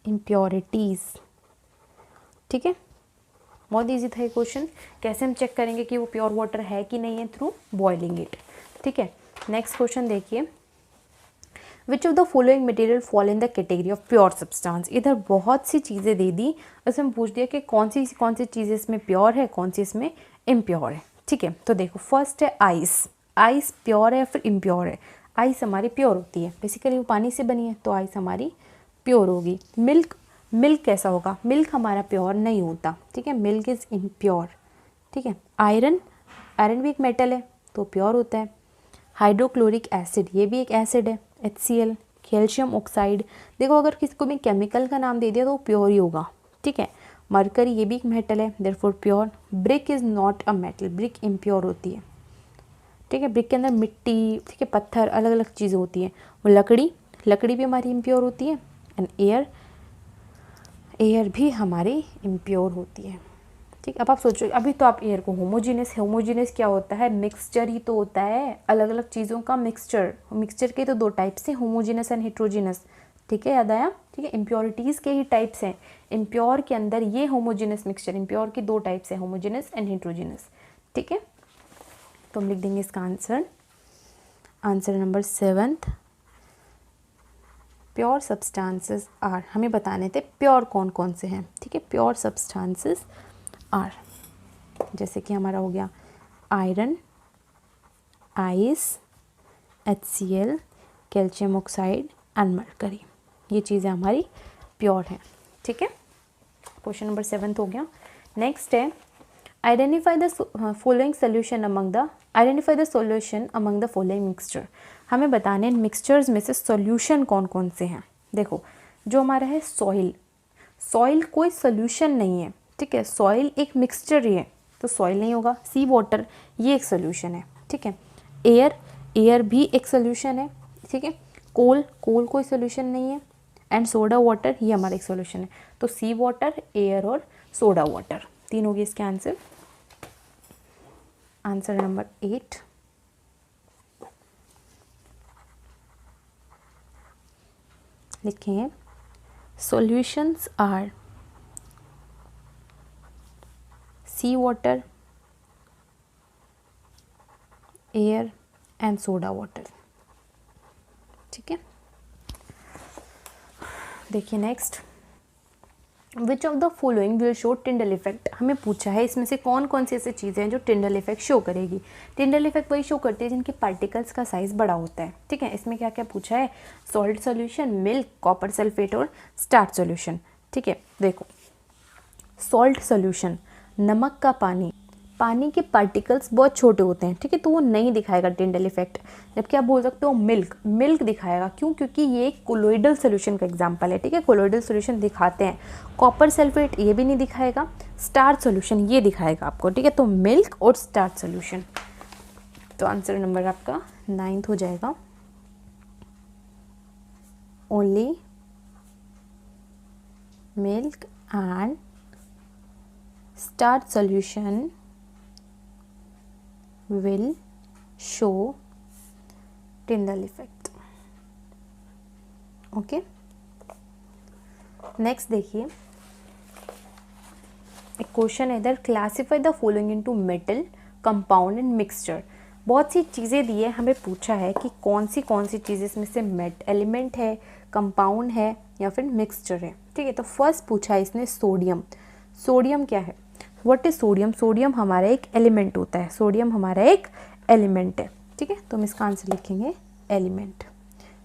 impurities, ठीक है। बहुत ईजी था ये क्वेश्चन। कैसे हम चेक करेंगे कि वो प्योर वाटर है कि नहीं है, थ्रू बॉइलिंग इट, ठीक है। नेक्स्ट क्वेश्चन देखिए, विच of the following material fall in the category of pure substance. इधर बहुत सी चीज़ें दे दी, उसमें पूछ दिया कि कौन सी चीज़ें इसमें प्योर है, कौन सी इसमें इम्प्योर है, ठीक है। तो देखो फर्स्ट है आइस प्योर है या फिर इम्प्योर है। आइस हमारी प्योर होती है, बेसिकली वो पानी से बनी है, तो आइस हमारी प्योर होगी। मिल्क कैसा होगा, मिल्क हमारा प्योर नहीं होता, ठीक है, मिल्क इज़ इम्प्योर, ठीक है। आयरन भी एक मेटल है तो प्योर होता है। हाइड्रोक्लोरिक एसिड, ये भी एक एसिड है, HCl। कैल्शियम ऑक्साइड, देखो अगर किसी को भी केमिकल का नाम दे दिया तो वो प्योर ही होगा, ठीक है। मरकरी, ये भी एक मेटल है, therefore pure. Brick is not a metal, brick impure होती है, ठीक है। ब्रिक के अंदर मिट्टी, ठीक है, पत्थर, अलग अलग चीज़ें होती हैं। वो लकड़ी भी हमारी इम्प्योर होती है। एंड एयर भी हमारी इम्प्योर होती है। ठीक, अब आप सोचो, अभी तो आप एयर को होमोजीनियस क्या होता है? मिक्सचर ही तो होता है, अलग अलग चीज़ों का मिक्सचर के तो दो टाइप्स हैं, होमोजीनियस एंड हेट्रोजीनियस। ठीक है, याद आया? ठीक है, इम्प्योरिटीज़ के ही टाइप्स हैं। इम्प्योर के अंदर ये होमोजीनियस मिक्सचर, इम्प्योर की दो टाइप्स हैं, होमोजीनियस एंड हेट्रोजीनियस। ठीक है, तो हम लिख देंगे इसका answer number 7th, pure substances are. हमें बताने थे प्योर कौन कौन से हैं। ठीक है, प्योर सब्सटेंसेस आर, जैसे कि हमारा हो गया iron, ice, HCl, calcium oxide and mercury. ये चीज़ें हमारी प्योर हैं। ठीक है, क्वेश्चन नंबर 7 हो गया। नेक्स्ट है identify the following solution among the following mixture. हमें बताने मिक्सचर्स में से सॉल्यूशन कौन कौन से हैं। देखो, जो हमारा है सॉइल कोई सॉल्यूशन नहीं है। ठीक है, सॉइल एक मिक्सचर ही है, तो सॉइल नहीं होगा। सी वाटर, ये एक सॉल्यूशन है। ठीक है, एयर भी एक सॉल्यूशन है। ठीक है, कोल कोई सॉल्यूशन नहीं है। एंड सोडा वाटर, ये हमारा एक सॉल्यूशन है। तो सी वाटर, एयर और सोडा वाटर, 3 हो गए इसके आंसर नंबर 8। लिखें solutions are sea water, air and soda water. ठीक है, देखिए next, which of the following will show Tyndall effect. हमें पूछा है इसमें से कौन कौन सी ऐसी चीज़ें हैं जो टिंडल इफेक्ट शो करेगी। टिंडल इफेक्ट वही शो करती है जिनके पार्टिकल्स का साइज बड़ा होता है। ठीक है, इसमें क्या क्या पूछा है? Salt solution, milk, copper sulphate और स्टार्च सॉल्यूशन। ठीक है, देखो सॉल्ट सॉल्यूशन, नमक का पानी के पार्टिकल्स बहुत छोटे होते हैं। ठीक है, तो वो नहीं दिखाएगा टिंडल इफेक्ट। जबकि आप बोल सकते हो मिल्क दिखाएगा। क्यों? क्योंकि ये एक कोलोइडल सोल्यूशन का एग्जांपल है। ठीक है, कोलोइडल सोल्यूशन दिखाते हैं। कॉपर सल्फेट ये भी नहीं दिखाएगा। स्टार्च सोल्यूशन ये दिखाएगा आपको। ठीक है, तो मिल्क और स्टार्च सोल्यूशन। तो आंसर नंबर आपका 9th हो जाएगा। Only milk and starch solution will show Tyndall effect. Okay, next देखिए, एक क्वेश्चन है इधर, classify the following into metal, compound and mixture. बहुत सी चीज़ें दी है, हमें पूछा है कि कौन सी चीज़ें इसमें से एलिमेंट है, कंपाउंड है या फिर मिक्सचर है। ठीक है, तो फर्स्ट पूछा है इसने सोडियम क्या है? What is sodium? सोडियम हमारा एक एलिमेंट होता है। सोडियम हमारा एक एलिमेंट है। ठीक है, तो हम इसका आंसर लिखेंगे एलिमेंट।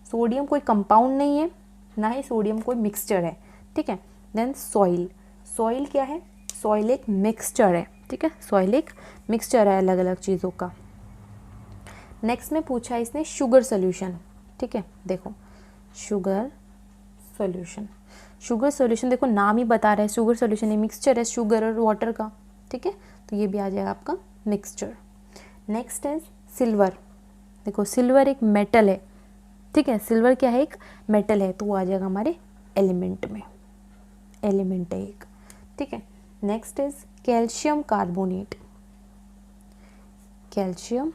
सोडियम कोई कंपाउंड नहीं है, ना ही सोडियम कोई मिक्सचर है। ठीक है, देन सॉइल क्या है? सॉइल एक मिक्सचर है। ठीक है, सॉइल एक मिक्सचर है अलग अलग चीज़ों का। नेक्स्ट में पूछा है इसने शुगर सोल्यूशन। ठीक है, देखो शुगर सोल्यूशन देखो नाम ही बता रहा है, शुगर सोल्यूशन है, मिक्सचर है शुगर और वाटर का। ठीक है, तो ये भी आ जाएगा आपका मिक्सचर। नेक्स्ट है सिल्वर। देखो सिल्वर एक मेटल है। ठीक है, सिल्वर क्या है? एक मेटल है, तो वो आ जाएगा हमारे एलिमेंट में, एलिमेंट है एक। ठीक है, next is calcium carbonate. Calcium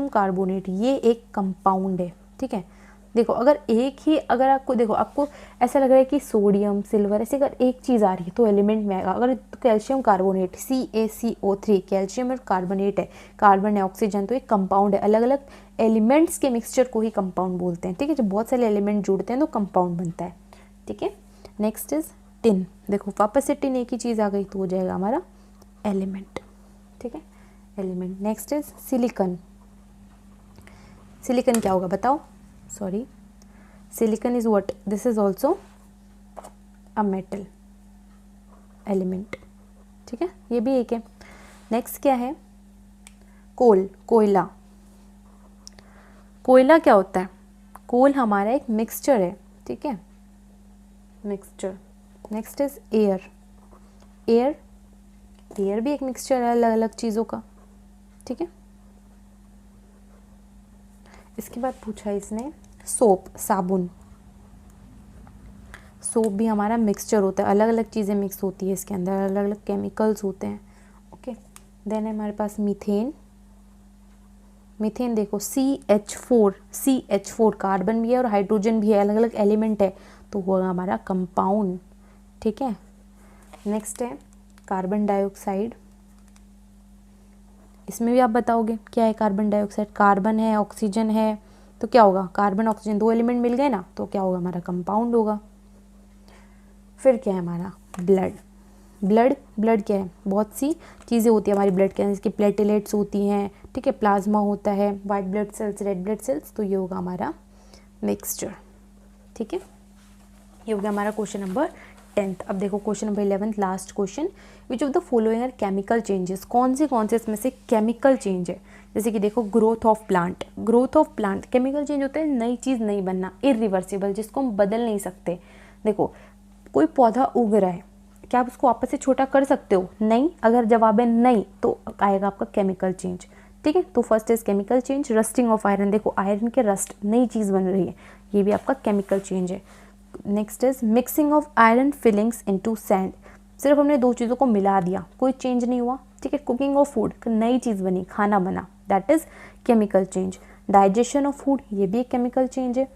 carbonate ये एक कंपाउंड है। ठीक है, देखो अगर आपको ऐसा लग रहा है कि सोडियम सिल्वर ऐसे अगर एक चीज़ आ रही है तो एलिमेंट में आएगा। अगर तो कैल्शियम कार्बोनेट CaCO3 कैल्शियम और कार्बोनेट है, कार्बन है, ऑक्सीजन, तो एक कंपाउंड है। अलग अलग एलिमेंट्स के मिक्सचर को ही कंपाउंड बोलते हैं। ठीक है, जब बहुत सारे एलिमेंट जुड़ते हैं तो कंपाउंड बनता है। ठीक है, नेक्स्ट इज टिन। देखो वापस से टिन एक ही चीज़ आ गई तो हो जाएगा हमारा एलिमेंट। ठीक है, एलिमेंट। नेक्स्ट इज सिलिकन क्या होगा बताओ? Sorry, silicon is what? This is also a metal element. ठीक है, ये भी एक है। नेक्स्ट क्या है? कोयला क्या होता है? कोल हमारा एक मिक्सचर है। ठीक है, मिक्सचर। नेक्स्ट इज एयर भी एक मिक्सचर है अलग अलग चीज़ों का। ठीक है। इसके बाद पूछा इसने सोप, साबुन। सोप भी हमारा मिक्सचर होता है, अलग अलग चीज़ें मिक्स होती है इसके अंदर, अलग अलग केमिकल्स होते हैं। ओके, देन है हमारे पास मीथेन। मीथेन देखो CH4 कार्बन भी है और हाइड्रोजन भी है, अलग अलग एलिमेंट है, तो वो हमारा कंपाउंड। ठीक है। नेक्स्ट है कार्बन डाइऑक्साइड। इसमें भी आप बताओगे क्या है कार्बन डाइऑक्साइड। कार्बन है, ऑक्सीजन है, तो क्या होगा, कार्बन ऑक्सीजन 2 एलिमेंट मिल गए ना, तो क्या होगा, हमारा कंपाउंड होगा। फिर क्या है हमारा ब्लड। ब्लड क्या है, बहुत सी चीज़ें होती है हमारी ब्लड के अंदर, जिसकी प्लेटलेट्स होती हैं, ठीक है, प्लाज्मा होता है, white blood cells, red blood cells, तो ये होगा हमारा मिक्सचर। ठीक है, ये हो गया हमारा क्वेश्चन नंबर 10th। अब देखो question number 11th, last question. Which of the following are chemical changes. कौन से इसमें से केमिकल चेंज है। जैसे कि देखो growth of plant. Growth of plant chemical change होता है, नई चीज़ नहीं बनना, इरिवर्सिबल, जिसको हम बदल नहीं सकते। देखो कोई पौधा उग रहा है, क्या आप उसको वापस से छोटा कर सकते हो, नहीं। अगर जवाब है नहीं तो आएगा आपका केमिकल चेंज। ठीक है, तो first is chemical change. Rusting of iron, देखो आयरन के रस्ट, नई चीज़ बन रही है, ये भी आपका केमिकल चेंज है। Next is mixing of iron filings into sand. सिर्फ हमने दो चीज़ों को मिला दिया, कोई चेंज नहीं हुआ। ठीक है, कुकिंग ऑफ फूड, नई चीज़ बनी, खाना बना, that is chemical change. Digestion of food, ये भी एक केमिकल चेंज है।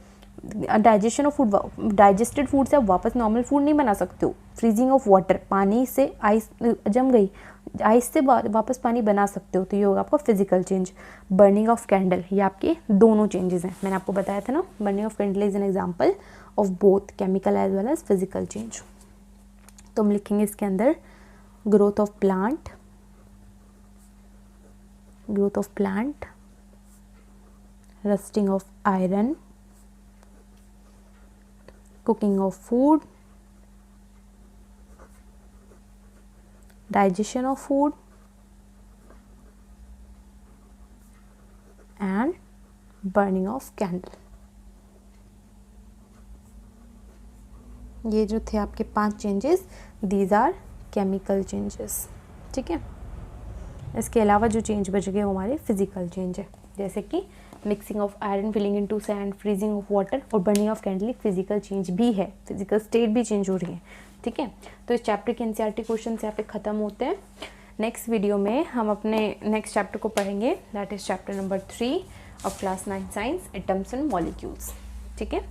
Digestion of food, digested food से आप वापस नॉर्मल फूड नहीं बना सकते हो। फ्रीजिंग ऑफ वाटर, पानी से आइस जम गई, आइस से वापस पानी बना सकते हो, तो ये होगा आपका physical change. Burning of candle, ये आपके दोनों चेंजेस हैं, मैंने आपको बताया था ना। Burning of candle is an example of both chemical as well as physical change. तो हम लिखेंगे इसके अंदर growth of plant, rusting of iron, cooking of food, digestion of food and burning of candle। ये जो थे आपके 5 changes, these are chemical changes. ठीक है, इसके अलावा जो चेंज बच गए वो हमारे फिजिकल चेंज है, जैसे कि mixing of iron filing into sand, freezing of water और burning of candle physical change भी है, फिजिकल स्टेट भी चेंज हो रही है। ठीक है, तो इस चैप्टर के एनसीईआरटी क्वेश्चन यहाँ पे ख़त्म होते हैं। नेक्स्ट वीडियो में हम अपने नेक्स्ट चैप्टर को पढ़ेंगे, that is chapter number 3 of class 9 science, atoms and molecules. ठीक है,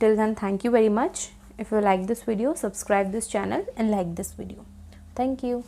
till then thank you very much. If you like this video, subscribe this channel and like this video. Thank you.